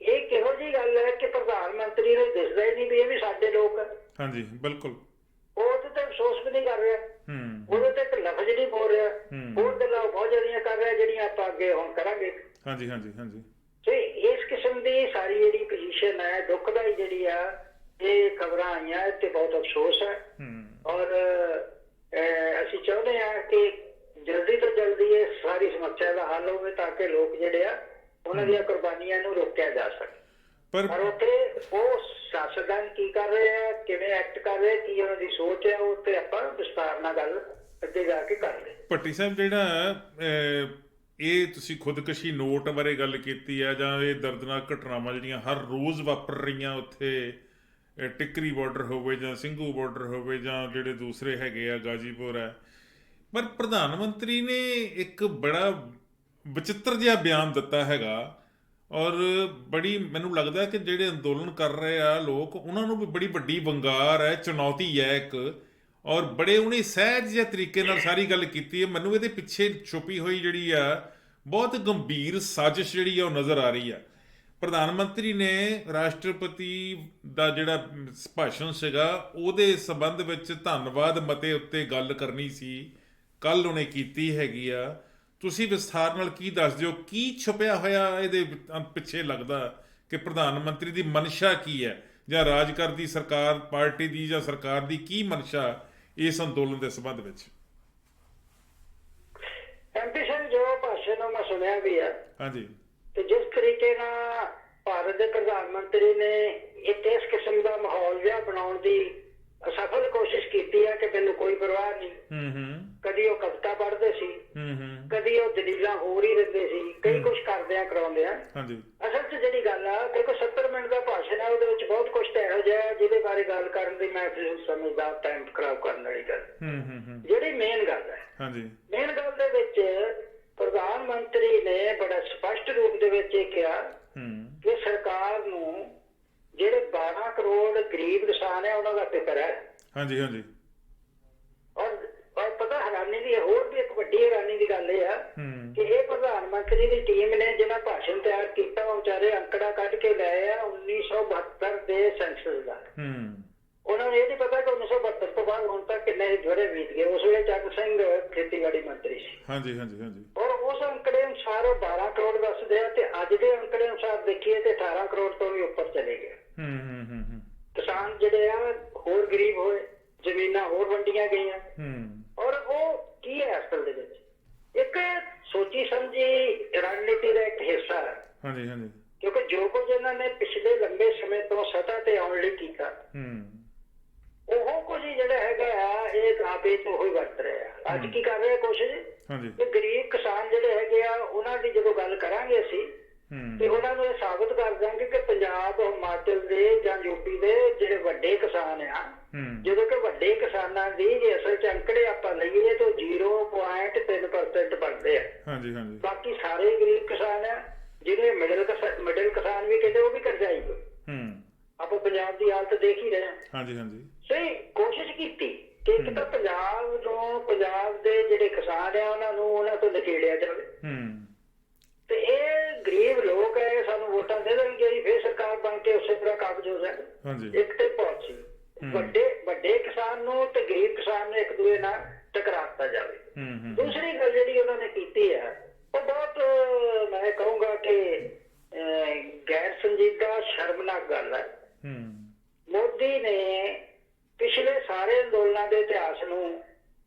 ਇਹ ਕਿਹੋ ਜਿਹੀ ਗੱਲ ਹੈ ਕਿ ਪ੍ਰਧਾਨ ਮੰਤਰੀ ਨੂੰ ਦਿਸਦਾ ਹੀ ਨਹੀਂ ਵੀ ਇਹ ਵੀ ਸਾਡੇ ਲੋਕ ਹੈ। ਉਹਦੇ ਤੇ ਅਫਸੋਸ ਵੀ ਨਹੀਂ ਕਰ ਰਿਹਾ, ਉਹਦੇ ਤੇ ਇੱਕ ਲਫ਼ਜ਼ ਨਹੀਂ ਬੋਲ ਰਿਹਾ, ਹੋਰ ਗੱਲਾਂ ਬਹੁਤ ਜਿਹੜੀਆਂ ਕਰ ਰਿਹਾ ਜਿਹੜੀਆਂ ਆਪਾਂ ਅੱਗੇ ਹੁਣ ਕਰਾਂਗੇ। ਤੇ ਇਸ ਕਿਸਮ ਦੀ ਸਾਰੀ ਜਿਹੜੀ ਪੋਜੀਸ਼ਨ ਹੈ ਦੁਖਦਾਈ ਜਿਹੜੀ ਆ, ਇਹ ਖਬਰਾਂ ਆਈਆਂ ਤੇ ਬਹੁਤ ਅਫਸੋਸ ਹੈ। ਔਰ ਅਸੀਂ ਚਾਹੁੰਦੇ ਹਾਂ ਕਿ ਜਲਦੀ ਤੋਂ ਜਲਦੀ ਇਹ ਸਾਰੀ ਸਮੱਸਿਆ ਦਾ ਹੱਲ ਹੋਵੇ ਤਾਂ ਕਿ ਲੋਕ ਜਿਹੜੇ ਆ ਉਹਨਾਂ ਦੀਆਂ ਕੁਰਬਾਨੀਆਂ ਨੂੰ ਰੋਕਿਆ ਜਾ ਸਕੇ। ਪਰ ਉੱਥੇ ਉਹ ਸਿਆਸਤਦਾਨ ਕੀ ਕਰ ਰਹੇ ਆ, ਕਿਵੇਂ ਐਕਟ ਕਰ ਰਹੇ, ਕੀ ਉਹਨਾਂ ਦੀ ਸੋਚ ਹੈ, ਉਹ ਤੇ ਆਪਾਂ ਵਿਸਤਾਰ ਨਾਲ ਗੱਲ ਅੱਗੇ ਜਾ ਕੇ ਕਰ ਲਈ। ਭੱਟੀ ਸਾਹਿਬ, ਜਿਹੜਾ ਇਹ ਤੁਸੀਂ ਖੁਦਕੁਸ਼ੀ ਨੋਟ ਬਾਰੇ ਗੱਲ ਕੀਤੀ ਆ, ਜਾਂ ਇਹ ਦਰਦਨਾਕ ਘਟਨਾਵਾਂ ਜਿਹੜੀਆਂ ਹਰ ਰੋਜ਼ ਵਾਪਰ ਰਹੀਆਂ ਉੱਥੇ, ਟਿੱਕਰੀ ਬਾਰਡਰ ਹੋਵੇ ਜਾਂ ਸਿੰਘੂ ਬਾਰਡਰ ਹੋਵੇ ਜਾਂ ਜਿਹੜੇ ਦੂਸਰੇ ਹੈਗੇ ਆ ਗਾਜੀਪੁਰ ਹੈ, ਪਰ ਪ੍ਰਧਾਨ ਮੰਤਰੀ ਨੇ ਇੱਕ ਬੜਾ ਵਿਚਿੱਤਰ ਜਿਹਾ ਬਿਆਨ ਦਿੱਤਾ ਹੈਗਾ। ਔਰ ਬੜੀ ਮੈਨੂੰ ਲੱਗਦਾ ਕਿ ਜਿਹੜੇ ਅੰਦੋਲਨ ਕਰ ਰਹੇ ਆ ਲੋਕ, ਉਹਨਾਂ ਨੂੰ ਵੀ ਬੜੀ ਵੱਡੀ ਵੰਗਾਰ ਹੈ, ਚੁਣੌਤੀ ਹੈ ਇੱਕ। ਔਰ ਬੜੇ ਉਹਨੇ ਸਹਿਜ ਜਿਹੇ ਤਰੀਕੇ ਨਾਲ ਸਾਰੀ ਗੱਲ ਕੀਤੀ ਹੈ। ਮੈਨੂੰ ਇਹਦੇ ਪਿੱਛੇ ਛੁਪੀ ਹੋਈ ਜਿਹੜੀ ਆ ਬਹੁਤ ਗੰਭੀਰ ਸਾਜ਼ਿਸ਼ ਜਿਹੜੀ ਆ ਉਹ ਨਜ਼ਰ ਆ ਰਹੀ ਆ। ਪ੍ਰਧਾਨ ਮੰਤਰੀ ਨੇ ਰਾਸ਼ਟਰਪਤੀ ਦਾ ਜਿਹੜਾ ਭਾਸ਼ਣ ਸੀਗਾ ਉਹਦੇ ਸੰਬੰਧ ਵਿੱਚ ਧੰਨਵਾਦ ਮਤੇ ਉੱਤੇ ਗੱਲ ਕਰਨੀ ਸੀ, ਕੱਲ੍ਹ ਉਹਨੇ ਕੀਤੀ ਹੈਗੀ ਆ। ਤੁਸੀਂ ਵਿਸਥਾਰ ਨਾਲ ਕੀ ਦੱਸ ਦਿਓ, ਕੀ ਛੁਪਿਆ ਹੋਇਆ ਇਹਦੇ ਪਿੱਛੇ ਲੱਗਦਾ ਕਿ ਪ੍ਰਧਾਨ ਮੰਤਰੀ ਦੀ ਮਨਸ਼ਾ ਕੀ ਹੈ, ਜਾਂ ਰਾਜ ਕਰਦੀ ਸਰਕਾਰ ਪਾਰਟੀ ਦੀ ਜਾਂ ਸਰਕਾਰ ਦੀ ਕੀ ਮਨਸ਼ਾ ਇਸ ਅੰਦੋਲਨ ਦੇ ਸੰਬੰਧ ਵਿੱਚ? ਐਮਪੀ ਸਾਹਿਬ, ਜੋ ਭਾਸ਼ਣ ਮੈਂ ਸੁਣਿਆ ਵੀ ਹੈ, ਹਾਂਜੀ, ਤੇ ਜਿਸ ਤਰੀਕੇ ਨਾਲ ਭਾਰਤ ਦੇ ਪ੍ਰਧਾਨ ਮੰਤਰੀ ਨੇ ਇੱਕ ਇਸ ਕਿਸਮ ਦਾ ਮਾਹੌਲ ਜਿਹਾ ਬਣਾਉਣ ਦੀ ਅਸਫਲ ਕੋਸ਼ਿਸ਼ ਕੀਤੀ ਹੈ ਕਿ ਮੈਨੂੰ ਕੋਈ ਪਰਵਾਹ ਨਹੀਂ। ਕਦੀ ਉਹ ਕਵਿਤਾ ਪੜ੍ਹਦੇ ਸੀ, ਕਦੀ ਉਹ ਦਲੀਲਾਂ ਹੋਰ ਹੀ ਦਿੰਦੇ ਸੀ, ਕਈ ਕੁਛ ਕਰਦਿਆਂ ਕਰਾਉਂਦਿਆਂ। ਅਸਲ 'ਚ ਜਿਹੜੀ ਗੱਲ ਆ, ਦੇਖੋ 70 ਮਿੰਟ ਦਾ ਭਾਸ਼ਣ ਹੈ, ਉਹਦੇ ਵਿੱਚ ਬਹੁਤ ਕੁਛ ਤਾਂ ਇਹੋ ਜਿਹਾ ਜਿਹਦੇ ਬਾਰੇ ਗੱਲ ਕਰਨ ਦੀ ਮੈਂ ਸਮਝਦਾ ਟਾਈਮ ਖਰਾਬ ਕਰਨ ਵਾਲੀ ਗੱਲ। ਜਿਹੜੀ ਮੇਨ ਗੱਲ ਹੈ, ਮੇਨ ਗੱਲ ਦੇ ਵਿੱਚ ਪ੍ਰਧਾਨ ਮੰਤਰੀ ਨੇ ਬੜਾ ਸਪਸ਼ਟ ਰੂਪ ਦੇ ਵਿੱਚ ਇਹ ਕਿਹਾ ਕਿ ਸਰਕਾਰ ਨੂੰ ਜਿਹੜੇ 12 ਕਰੋੜ ਗਰੀਬ ਕਿਸਾਨ ਹੈ ਉਹਨਾਂ ਦਾ ਫਿਕਰ ਹੈ। ਔਰ ਪਤਾ ਹੈਰਾਨੀ ਦੀ ਹੋਰ ਵੀ ਇੱਕ ਵੱਡੀ ਹੈਰਾਨੀ ਦੀ ਗੱਲ ਇਹ ਆ ਕਿ ਇਹ ਪ੍ਰਧਾਨ ਮੰਤਰੀ ਦੀ ਟੀਮ ਨੇ ਜਿਹੜਾ ਭਾਸ਼ਣ ਤਿਆਰ ਕੀਤਾ ਉਹ ਵਿਚਾਰੇ ਅੰਕੜਾ ਕੱਢ ਕੇ ਲਏ ਆ 1972 ਦੇ ਸੈਂਸਸ ਦਾ। ਉਹਨਾਂ ਨੂੰ ਇਹ ਨਹੀਂ ਪਤਾ ਕਿ 1972 ਤੋਂ ਬਾਅਦ ਹੁਣ ਤੱਕ ਕਿੰਨੇ ਜਿਹੜੇ ਬੀਤ ਗਏ। ਉਸ ਵੇਲੇ ਚੱਕ ਸਿੰਘ ਖੇਤੀਬਾੜੀ ਮੰਤਰੀ ਸੀ। ਔਰ ਉਸ ਅੰਕੜੇ ਅਨੁਸਾਰ ਉਹ 12 ਕਰੋੜ ਦੱਸਦੇ ਆ, ਤੇ ਅੱਜ ਦੇ ਅੰਕੜੇ ਅਨੁਸਾਰ ਦੇਖੀਏ ਤੇ 18 ਕਰੋੜ ਤੋਂ ਵੀ ਉੱਪਰ ਚਲੇ ਗਏ। ਕਿਸਾਨ ਜਿਹੜੇ ਆ ਹੋਰ ਗਰੀਬ ਹੋਏ, ਜ਼ਮੀਨਾਂ ਹੋਰ ਵੰਡੀਆਂ ਗਈਆਂ। ਔਰ ਉਹ ਕੀ ਹੈ ਅਸਲ ਦੇ ਵਿੱਚ ਇੱਕ ਸੋਚੀ ਸਮਝੀ ਰਣਨੀਤੀ ਦਾ ਇੱਕ ਹਿੱਸਾ ਹੈ। ਕਿਉਂਕਿ ਜੋ ਕੁਝ ਇਹਨਾਂ ਨੇ ਪਿਛਲੇ ਲੰਬੇ ਸਮੇਂ ਤੋਂ ਸੱਤਾ ਤੇ ਆਉਣ ਲਈ ਕੀਤਾ, ਉਹ ਕੁਝ ਜਿਹੜਾ ਹੈਗਾ ਆ ਇਹ ਦਾਅਵੇ ਤੋਂ ਹੀ ਵਰਤ ਰਿਹਾ। ਅੱਜ ਕੀ ਕਰ ਰਿਹਾ ਕੋਸ਼ਿਸ਼ ਕਿ ਗਰੀਬ ਕਿਸਾਨ ਜਿਹੜੇ ਹੈਗੇ ਆ ਉਹਨਾਂ ਦੀ ਜਦੋਂ ਗੱਲ ਕਰਾਂਗੇ ਅਸੀਂ ਤੇ ਉਹਨਾਂ ਨੂੰ ਇਹ ਸਾਬਤ ਕਰ ਦਾਂਗੇ ਕਿ ਪੰਜਾਬ, ਹਿਮਾਚਲ ਦੇ ਜਾਂ ਯੂਪੀ ਦੇ ਜਿਹੜੇ ਵੱਡੇ ਕਿਸਾਨ ਆ, ਜਦੋਂ ਕਿ ਵੱਡੇ ਕਿਸਾਨਾਂ ਦੀ ਜੇ ਅਸਲ ਚ ਅੰਕੜੇ ਆਪਾਂ ਲਈਏ ਤਾਂ 0.3% ਬਣਦੇ ਆ। ਬਾਕੀ ਸਾਰੇ ਗਰੀਬ ਕਿਸਾਨ ਆ, ਜਿਹਨੇ ਮਿਡਲ ਕਿਸਾਨ ਵੀ ਕਹਿੰਦੇ, ਉਹ ਵੀ ਕਰਜ਼ਾਈ। ਆਪਾਂ ਪੰਜਾਬ ਦੀ ਹਾਲਤ ਦੇਖ ਹੀ ਰਹੇ ਹਾਂ। ਸਹੀ ਕੋਸ਼ਿਸ਼ ਕੀਤੀ ਕਿ ਇੱਕ ਤਾਂ ਪੰਜਾਬ ਦੇ ਜਿਹੜੇ ਕਿਸਾਨ ਆ ਉਹਨਾਂ ਤੋਂ ਨਖੇੜਿਆ ਜਾਵੇ, ਤੇ ਇਹ ਗਰੀਬ ਲੋਕ ਹੈ ਸਾਨੂੰ ਵੋਟਾਂ ਦੇ ਦੇਣਗੇ ਜੀ, ਫਿਰ ਸਰਕਾਰ ਬਣ ਕੇ ਉਸੇ ਤਰ੍ਹਾਂ ਕਾਬਜ ਹੋ ਜਾਏ। ਇੱਕ ਤੇ ਪਹੁੰਚੀ ਵੱਡੇ ਕਿਸਾਨ ਨੂੰ ਤੇ ਗਰੀਬ ਕਿਸਾਨ ਨੂੰ ਇੱਕ ਦੂਜੇ ਨਾਲ ਟਕਰਾਤਾ ਜਾਵੇ। ਦੂਸਰੀ ਗੱਲ ਜਿਹੜੀ ਉਹਨਾਂ ਨੇ ਕੀਤੀ ਹੈ ਉਹ ਬਹੁਤ ਮੈਂ ਕਹੂੰਗਾ ਕਿ ਗੈਰ ਸੰਜੀਦਾ ਸ਼ਰਮਨਾਕ ਗੱਲ ਹੈ। ਮੋਦੀ ਨੇ ਪਿਛਲੇ ਸਾਰੇ ਅੰਦੋਲਨਾਂ ਦੇ ਇਤਿਹਾਸ ਨੂੰ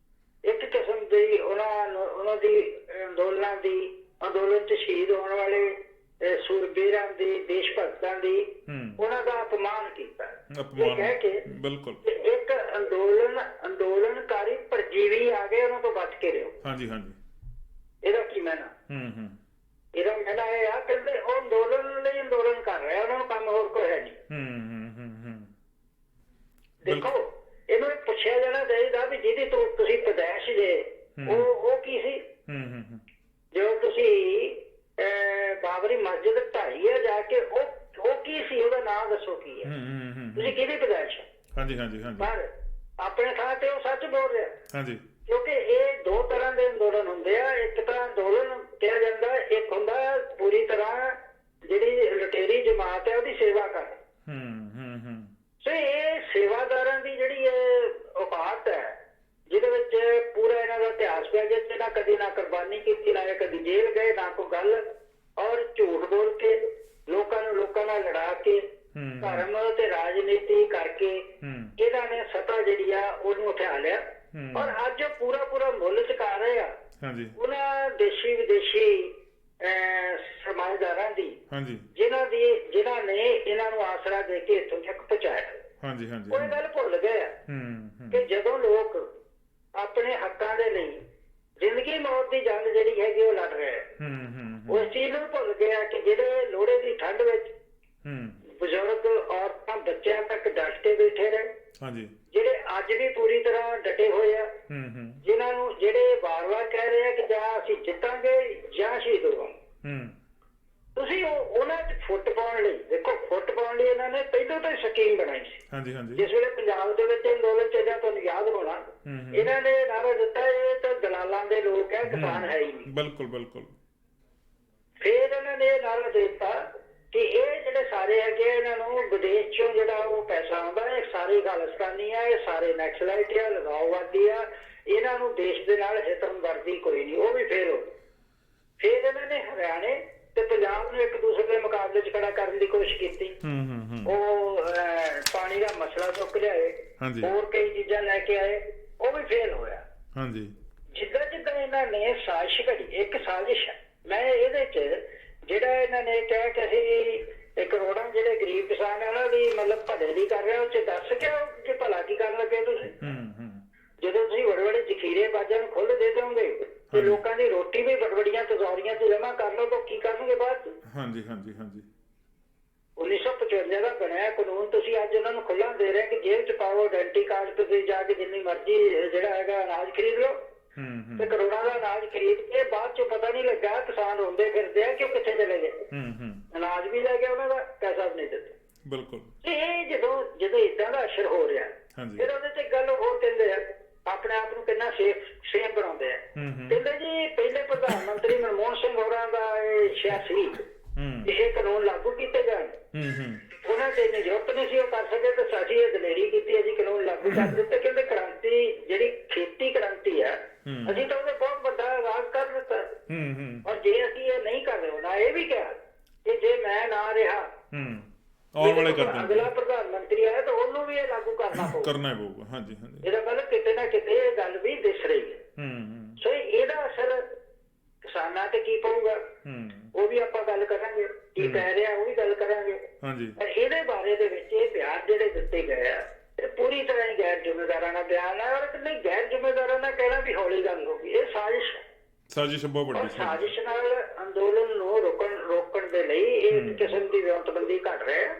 ਇੱਕ ਕਿਸਮ ਦੀ ਉਹਨਾਂ ਦੀ ਅੰਦੋਲਨ ਚ ਸ਼ਹੀਦ ਹੋਣ ਵਾਲੇ ਸੂਰਬੀਰਾਂ ਦੀ, ਦੇਸ਼ ਭਗਤਾਂ ਦੀ ਉਹਨਾਂ ਦਾ ਅਪਮਾਨ ਕੀਤਾ। ਇਹ ਕਹਿ ਕੇ ਇੱਕ ਅੰਦੋਲਨਕਾਰੀ ਪਰਜੀਵੀ ਆ ਗਏ, ਉਹਨਾਂ ਤੋਂ ਬਚ ਕੇ ਰਹੋ। ਇਹਦਾ ਕੀ ਮੈਨਾ? ਇਹਦਾ ਮੈਨਾ ਇਹ ਆ ਕਿ ਉਹ ਅੰਦੋਲਨ ਲਈ ਅੰਦੋਲਨ ਕਰ ਰਿਹਾ, ਉਹਨਾਂ ਨੂੰ ਕੰਮ ਹੋਰ ਕੋਈ ਹੈ ਨਹੀਂ। ਦੇਖੋ, ਇਹਨੂੰ ਪੁੱਛਿਆ ਜਾਣਾ ਚਾਹੀਦਾ ਵੀ ਜਿਹਦੀ ਤੁਸੀਂ ਪੈਦਾਇਸ਼ ਜੇ ਉਹ ਕੀ ਸੀ? ਜੋ ਤੁਸੀਂ ਬਾਬਰੀ ਮਸਜਿਦ ਢਾਈ ਹੈ ਜਾ ਕੇ, ਉਹ ਕੀ ਸੀ? ਉਹਦਾ ਨਾਮ ਦੱਸੋ ਕੀ ਹੈ? ਤੁਸੀਂ ਕਿਹਦੀ ਪੈਦਾਇਸ਼? ਪਰ ਆਪਣੇ ਥਾਂ ਤੇ ਉਹ ਸੱਚ ਬੋਲ ਰਿਹਾ। ਕਿਉਂਕਿ ਇਹ ਦੋ ਤਰ੍ਹਾਂ ਦੇ ਅੰਦੋਲਨ ਹੁੰਦੇ ਆ। ਇੱਕ ਤਾਂ ਅੰਦੋਲਨ ਕਿਹਾ ਜਾਂਦਾ, ਇੱਕ ਹੁੰਦਾ ਪੂਰੀ ਤਰ੍ਹਾਂ ਜਿਹੜੀ ਲੁਟੇਰੀ ਜਮਾਤ ਹੈ ਉਹਦੀ ਸੇਵਾ ਕਰ। ਸੋ ਇਹ ਸੇਵਾਦਾਰਾਂ ਦੀ ਜਿਹੜੀ ਔਕਾਤ ਹੈ, ਜਿਹਦੇ ਵਿੱਚ ਪੂਰਾ ਇਹਨਾਂ ਦਾ ਇਤਿਹਾਸ ਪਿਆ, ਜਿਸ ਨਾ ਕਦੀ ਨਾ ਕੁਰਬਾਨੀ ਕੀਤੀ, ਨਾ ਕਦੀ ਜੇਲ੍ਹ ਗਏ, ਨਾ ਕੋਈ ਗੱਲ, ਔਰ ਝੂਠ ਬੋਲ ਕੇ ਲੋਕਾਂ ਨਾਲ ਲੜਾ ਕੇ ਧਰਮ ਤੇ ਰਾਜਨੀਤੀ ਕਰਕੇ ਇਹਨਾਂ ਨੇ ਸੱਤਾ ਜਿਹੜੀ ਆ ਉਹਨੂੰ ਉਠਾ ਲਿਆ ਔਰ ਅੱਜ ਪੂਰਾ ਪੂਰਾ ਮੁੱਲ ਚੁਕਾ ਰਹੇ ਆ ਉਹਨਾਂ ਦੇਸ਼ੀ ਵਿਦੇਸ਼ੀ ਸਰਮਾਏਦਾਰਾਂ ਦੀ ਜਿਨ੍ਹਾਂ ਨੇ ਇਹਨਾਂ ਨੂੰ ਆਸਰਾ ਦੇ ਕੇ ਇੱਥੋਂ ਤੱਕ ਪਹੁੰਚਾਇਆ। ਉਹ ਇਹ ਗੱਲ ਭੁੱਲ ਗਏ ਆ ਕਿ ਜਦੋਂ ਲੋਕ ਆਪਣੇ ਹੱਕਾਂ ਦੇ ਲਈ ਜ਼ਿੰਦਗੀ ਮੌਤ ਦੀ ਜੰਗ ਜਿਹੜੀ ਹੈਗੀ ਉਹ ਲੜ ਰਹੇ ਆ। ਉਸ ਚੀਜ਼ ਨੂੰ ਭੁੱਲ ਗਿਆ ਕਿ ਜਿਹੜੇ ਲੋਹੜੇ ਦੀ ਠੰਡ ਵਿੱਚ ਬਜ਼ੁਰਗ ਔਰਤਾਂ ਬੱਚਿਆਂ ਤੱਕ ਡਟ ਕੇ ਬੈਠੇ ਰਹੇ, ਜਿਹੜੇ ਅੱਜ ਵੀ ਪੂਰੀ ਤਰ੍ਹਾਂ ਡਟੇ ਹੋਏ ਆ, ਜਿਨ੍ਹਾਂ ਨੂੰ ਜਿਹੜੇ ਵਾਰ-ਵਾਰ ਕਹਿ ਰਹੇ ਆ ਕਿ ਜਾਂ ਅਸੀਂ ਜਿੱਤਾਂਗੇ ਜਾਂ ਸ਼ਹੀਦ ਹੋਵਾਂਗੇ। ਤੁਸੀਂ ਉਹਨਾਂ 'ਚ ਫੁੱਟ ਪਾਉਣ ਲਈ ਦੇਖੋ, ਫੁੱਟ ਪਾਉਣ ਲਈ ਇਹਨਾਂ ਨੇ ਪਹਿਲਾਂ ਤੋਂ ਹੀ ਸਕੀਮ ਬਣਾਈ ਸੀ। ਜਿਸ ਵੇਲੇ ਪੰਜਾਬ ਦੇ ਵਿੱਚ ਅੰਦੋਲਨ ਚੱਲਿਆ, ਤੁਹਾਨੂੰ ਯਾਦ ਹੋਣਾ, ਇਹਨਾਂ ਨੇ ਨਾਰਾ ਦਿੱਤਾ ਇਹ ਤਾਂ ਦਲਾਲਾਂ ਦੇ ਲੋਕ ਹੈ, ਕਿਸਾਨ ਹੈ ਹੀ ਨਹੀਂ। ਬਿਲਕੁਲ। ਫਿਰ ਇਹਨਾਂ ਨੇ ਇਹ ਨਾਰਾ ਦੇ ਦਿੱਤਾ ਕਿ ਇਹ ਜਿਹੜੇ ਸਾਰੇ ਹੈਗੇ ਇਹਨਾਂ ਨੂੰ ਵਿਦੇਸ਼ ਚੋਂ ਜਿਹੜਾ ਉਹ ਪੈਸਾ ਆਉਂਦਾ, ਇਹ ਸਾਰੇ ਖਾਲਿਸਤਾਨੀ ਆ, ਇਹ ਸਾਰੇ ਨੈਕਸਲਾਈਟ ਆ, ਲਗਾਓਵਾਦੀ ਆ, ਇਹਨਾਂ ਨੂੰ ਦੇਸ਼ ਦੇ ਨਾਲ ਹਿਤਮਦਰਦੀ ਕੋਈ ਨਹੀਂ। ਉਹ ਵੀ ਫੇਲ ਹੋ। ਫਿਰ ਇਹਨਾਂ ਨੇ ਹਰਿਆਣੇ ਤੇ ਪੰਜਾਬ ਨੂੰ ਇੱਕ ਦੂਸਰੇ ਦੇ ਮੁਕਾਬਲੇ 'ਚ ਖੜਾ ਕਰਨ ਦੀ ਕੋਸ਼ਿਸ਼ ਕੀਤੀ। ਉਹ ਪਾਣੀ ਦਾ ਮਸਲਾ ਚੁੱਕ ਲਿਆਏ, ਹੋਰ ਕਈ ਚੀਜ਼ਾਂ ਲੈ ਕੇ ਆਏ, ਉਹ ਵੀ ਫੇਲ ਹੋਇਆ। ਜਿੱਦਾਂ ਇਹਨਾਂ ਨੇ ਸਾਜ਼ਿਸ਼ ਘੜੀ, ਇੱਕ ਸਾਜ਼ਿਸ਼ ਹੈ। ਮੈਂ ਇਹਦੇ 'ਚ ਜਿਹੜਾ ਇਹਨਾਂ ਨੇ ਕਿਹਾ ਕਿ ਅਸੀਂ ਕਰੋੜਾਂ ਜਿਹੜੇ ਗਰੀਬ ਕਿਸਾਨ ਆ ਉਹਨਾਂ ਦੀ ਮਤਲਬ ਭਲੇ ਲਈ ਕਰ ਰਹੇ, ਉਹ 'ਚ ਦੱਸ ਕੇ ਕਿ ਭਲਾ ਕੀ ਕਰਨ ਲੱਗੇ ਤੁਸੀਂ? ਜਦੋਂ ਤੁਸੀਂ ਬੜੇ ਬੜੇ ਜ਼ਖੀਰੇ ਬਾਜਾਂ ਨੂੰ ਖੁੱਲ੍ਹ ਦੇ ਦਿਓਗੇ ਤੇ ਲੋਕਾਂ ਦੀ ਰੋਟੀ ਵੀ ਬੜਬੜੀਆਂ ਤਜ਼ੌਰੀਆਂ 'ਚ ਜਮ੍ਹਾਂ ਕਰ ਲਓ ਤਾਂ ਕੀ ਕਰਨਗੇ ਬਾਅਦ 'ਚ? 1955 ਦਾ ਬਣਿਆ ਕਾਨੂੰਨ ਤੁਸੀਂ ਅੱਜ ਉਹਨਾਂ ਨੂੰ ਖੁੱਲ੍ਹਾ ਦੇ ਰਹੇ ਕਿ ਜੇਲ੍ਹ 'ਚ ਪਾਓ, ਆਇਡੈਂਟੀ ਕਾਰਡ ਤੇ ਤੁਸੀਂ ਜਾ ਕੇ ਜਿੰਨੀ ਮਰਜ਼ੀ ਜਿਹੜਾ ਹੈਗਾ ਅਨਾਜ ਖਰੀਦ ਲਓ ਤੇ ਕਰੋੜਾਂ ਦਾ ਅਨਾਜ ਖਰੀਦ ਕੇ ਬਾਅਦ 'ਚੋਂ ਪਤਾ ਨਹੀਂ ਲੱਗਾ, ਕਿਸਾਨ ਰੋਂਦੇ ਫਿਰਦੇ ਆ ਕਿ ਉਹ ਕਿੱਥੇ ਚਲੇ ਗਏ। ਅਨਾਜ ਵੀ ਲੈ ਗਿਆ, ਉਹਨਾਂ ਦਾ ਪੈਸਾ ਵੀ ਨਹੀਂ ਦਿੱਤਾ। ਤੇ ਇਹ ਜਦੋਂ ਏਦਾਂ ਦਾ ਅਸਰ ਹੋ ਰਿਹਾ, ਫਿਰ ਉਹਦੇ 'ਚ ਗੱਲ ਹੋਰ ਕਹਿੰਦੇ ਆ, ਆਪਣੇ ਆਪ ਨੂੰ ਕਿੰਨਾ ਸੇਫ ਬਣਾਉਂਦੇ ਆ। ਕਹਿੰਦੇ ਜੀ ਪਹਿਲੇ ਪ੍ਰਧਾਨ ਮੰਤਰੀ ਮਨਮੋਹਨ ਸਿੰਘ ਹੋਰਾਂ ਦਾ ਇਹ ਇੱਛਾ ਸੀ ਇਹ ਕਾਨੂੰਨ ਲਾਗੂ ਕੀਤੇ ਜਾਣ। ਉਹਨਾਂ ਤੇ ਨਿਯੁਕਤ ਨਹੀਂ ਸੀ ਉਹ ਕਰ ਸਕੇ ਤੇ ਅਸੀਂ ਇਹ ਦਲੇਰੀ ਕੀਤੀ, ਅਸੀਂ ਕਾਨੂੰਨ ਲਾਗੂ ਕਰ ਦਿੱਤੇ। ਕਹਿੰਦੇ ਕ੍ਰਾਂਤੀ ਜਿਹੜੀ ਖੇਤੀ ਕ੍ਰਾਂਤੀ ਆ, ਅਸੀਂ ਤਾਂ ਉਹਦੇ ਬਹੁਤ ਵੱਡਾ ਆਗਾਜ਼ ਕਰ ਦਿੱਤਾ। ਔਰ ਜੇ ਅਸੀਂ ਇਹ ਨਹੀਂ ਕਰ ਰਹੇ, ਉਹਨਾਂ ਇਹ ਵੀ ਕਿਹਾ ਕਿ ਜੇ ਮੈਂ ਨਾ ਰਿਹਾ ਅਗਲਾ ਪ੍ਰਧਾਨ ਮੰਤਰੀ ਆਇਆ ਤਾਂ ਉਹਨੂੰ ਵੀ ਇਹ ਲਾਗੂ ਕਰਨਾ ਪਊਗਾ। ਇਹਦਾ ਮਤਲਬ ਕਿਤੇ ਨਾ ਕਿਤੇ ਇਹ ਗੱਲ ਵੀ ਦਿਸ ਰਹੀ ਹੈ। ਸੋ ਇਹਦਾ ਅਸਰ ਕਿਸਾਨਾਂ ਤੇ ਕੀ ਪਊਗਾ ਉਹ ਵੀ ਆਪਾਂ ਗੱਲ ਕਰਾਂਗੇ, ਕੀ ਪੈ ਰਿਹਾ ਉਹ ਵੀ ਗੱਲ ਕਰਾਂਗੇ। ਪਰ ਇਹਦੇ ਬਾਰੇ ਦੇ ਵਿੱਚ ਇਹ ਬਿਆਨ ਜਿਹੜੇ ਦਿੱਤੇ ਗਏ ਆ ਇਹ ਪੂਰੀ ਤਰ੍ਹਾਂ ਹੀ ਗੈਰ ਜ਼ਿੰਮੇਦਾਰਾਨਾ ਬਿਆਨ ਹੈ। ਔਰ ਨਹੀਂ ਗੈਰ ਜ਼ਿੰਮੇਦਾਰਾਨਾ ਕਹਿਣਾ ਵੀ ਹੌਲੀ ਗੱਲ ਹੋ ਗਈ, ਇਹ ਸਾਜ਼ਿਸ਼ ਬਹੁਤ ਵੱਡੀ ਸਾਜ਼ਿਸ਼ ਨਾਲ ਅੰਦੋਲਨ ਨੂੰ ਰੋਕਣ ਦੇ ਲਈ ਇਹ ਕਿਸਮ ਦੀ ਵਿਉਂਤਬੰਦੀ ਘੜ ਰਿਹਾ।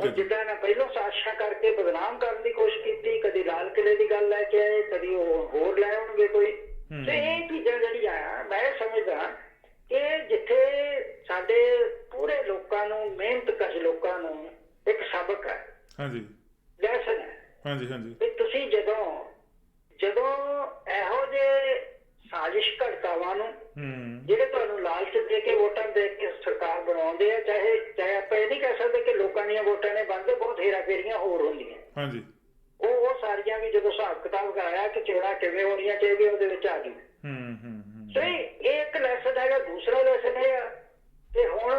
ਜਿੱਦਾਂ ਇਹਨਾਂ ਪਹਿਲੋਂ ਸਾਜ਼ਿਸ਼ਾਂ ਕਰਕੇ ਬਦਨਾਮ ਕਰਨ ਦੀ ਕੋਸ਼ਿਸ਼ ਕੀਤੀ, ਕਦੀ ਲਾਲ ਕਿਲੇ ਦੀ ਗੱਲ ਲੈ ਕੇ ਆਏ, ਕਦੀ ਉਹ ਹੋਰ ਲੈ ਆਉਣਗੇ ਕੋਈ। ਤੇ ਇਹ ਚੀਜ਼ਾਂ ਜਿਹੜੀਆਂ ਆ ਮੈਂ ਸਮਝਦਾ ਕਿ ਜਿੱਥੇ ਸਾਡੇ ਪੂਰੇ ਲੋਕਾਂ ਨੂੰ, ਮਿਹਨਤਕਸ਼ ਲੋਕਾਂ ਨੂੰ ਇੱਕ ਸਬਕ ਹੈ, ਲੈਸਨ ਹੈ ਕਿ ਤੁਸੀਂ ਜਦੋਂ ਇਹੋ ਜਿਹੇ ਸਾਜ਼ਿਸ਼ ਘਟਕਾਵਾਂ ਨੂੰ ਜਿਹੜੇ ਤੁਹਾਨੂੰ ਲਾਲਚ ਦੇ ਕੇ ਵੋਟਾਂ ਦੇ ਕੇ ਸਰਕਾਰ ਬਣਾਉਂਦੇ ਆ, ਚਾਹੇ ਆਪਾਂ ਇਹ ਨਹੀਂ ਕਹਿ ਸਕਦੇ ਕਿ ਲੋਕਾਂ ਦੀਆਂ ਵੋਟਾਂ ਨੇ ਬਣਦੇ, ਬਹੁਤ ਹੇਰਾਫੇਰੀਆਂ ਹੋਰ ਹੁੰਦੀਆਂ। ਉਹ ਸਾਰੀਆਂ ਵੀ ਜਦੋਂ ਹਿਸਾਬ ਕਿਤਾਬ ਕਰਾਇਆ ਕਿ ਚੋਣਾਂ ਕਿਵੇਂ ਹੋਣੀਆਂ ਚਾਹੀਦੀਆਂ ਉਹਦੇ ਵਿੱਚ ਆ ਗਈ। ਸੋ ਇਹ ਇੱਕ ਲੈਸਨ ਹੈਗਾ। ਦੂਸਰਾ ਲੈਸਨ ਇਹ ਆ ਕਿ ਹੁਣ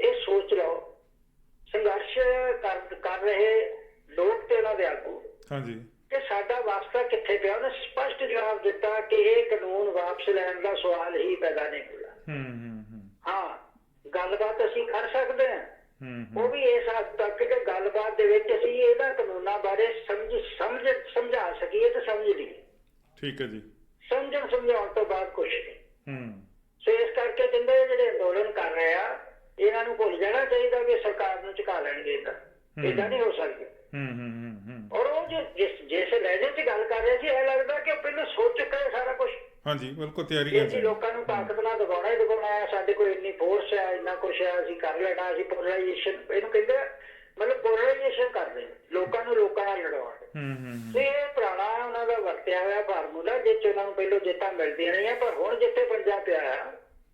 ਇਹ ਸੋਚ ਲਓ, ਸੰਘਰਸ਼ ਕਰ ਰਹੇ ਲੋਕ ਤੇ ਉਹਨਾਂ ਦੇ ਆਗੂ ਕਿ ਸਾਡਾ ਵਾਸਤਾ ਕਿੱਥੇ ਪਿਆ। ਉਹਨੇ ਸਪਸ਼ਟ ਜਵਾਬ ਦਿੱਤਾ ਕਿ ਇਹ ਕਾਨੂੰਨ ਵਾਪਸ ਲੈਣ ਦਾ ਸਵਾਲ ਹੀ ਪੈਦਾ ਨਹੀਂ ਹੋਇਆ। ਹਾਂ, ਗੱਲਬਾਤ ਅਸੀਂ ਕਰ ਸਕਦੇ ਹਾਂ, ਉਹ ਵੀ ਇਸ ਹੱਦ ਤੱਕ ਕਿ ਗੱਲਬਾਤ ਦੇ ਵਿੱਚ ਅਸੀਂ ਇਹਨਾਂ ਕਾਨੂੰਨਾਂ ਬਾਰੇ ਸਮਝਾ ਸਕੀਏ ਤੇ ਸਮਝ ਲਈਏ। ਸਮਝਾਉਣ ਤੋਂ ਬਾਅਦ ਕੁਛ ਨਹੀਂ। ਸੋ ਇਸ ਕਰਕੇ ਕਹਿੰਦੇ ਜਿਹੜੇ ਅੰਦੋਲਨ ਕਰ ਰਹੇ ਆ ਇਹਨਾਂ ਨੂੰ ਭੁੱਲ ਜਾਣਾ ਚਾਹੀਦਾ ਵੀ ਸਰਕਾਰ ਨੂੰ ਝੁਕਾ ਲੈਣਗੇ। ਏਦਾਂ ਨਹੀਂ ਹੋ ਸਕਦਾ। ਔਰ ਉਹ ਜਿਸ ਲਹਿਜੇ 'ਚ ਗੱਲ ਕਰ ਰਹੇ ਸੀ, ਇਹ ਲੱਗਦਾ ਕਿ ਪਹਿਲਾਂ ਸੋਚ ਚੁੱਕਾ ਹੈ ਸਾਰਾ ਕੁਛ। ਅਸੀਂ ਲੋਕਾਂ ਨੂੰ ਤਾਕਤ ਨਾਲ ਦਬਾਉਣਾ ਹੀ ਦਬਾਉਣਾ ਹੈ, ਸਾਡੇ ਕੋਲ ਇੰਨੀ ਫੋਰਸ ਹੈ, ਇੰਨਾ ਕੁਛ ਹੈ, ਅਸੀਂ ਕਰ ਲੈਣਾ। ਅਸੀਂ ਪੋਲਰਾਈਜੇਸ਼ਨ ਇਹਨੂੰ ਕਹਿੰਦੇ, ਮਤਲਬ ਪੋਲਰਾਈਜੇਸ਼ਨ ਕਰਦੇ ਲੋਕਾਂ ਨੂੰ ਲੋਕਾਂ ਨਾਲ ਲੜਾਉਣ। ਤੇ ਇਹ ਪੁਰਾਣਾ ਉਹਨਾਂ ਦਾ ਵਰਤਿਆ ਹੋਇਆ ਫਾਰਮੂਲਾ ਜਿਸ 'ਚ ਉਹਨਾਂ ਨੂੰ ਪਹਿਲੋਂ ਜਿੱਤਾਂ ਮਿਲਦੀਆਂ ਰਹੀਆਂ। ਪਰ ਹੁਣ ਜਿੱਥੇ ਪੰਜਾਬ ਪਿਆ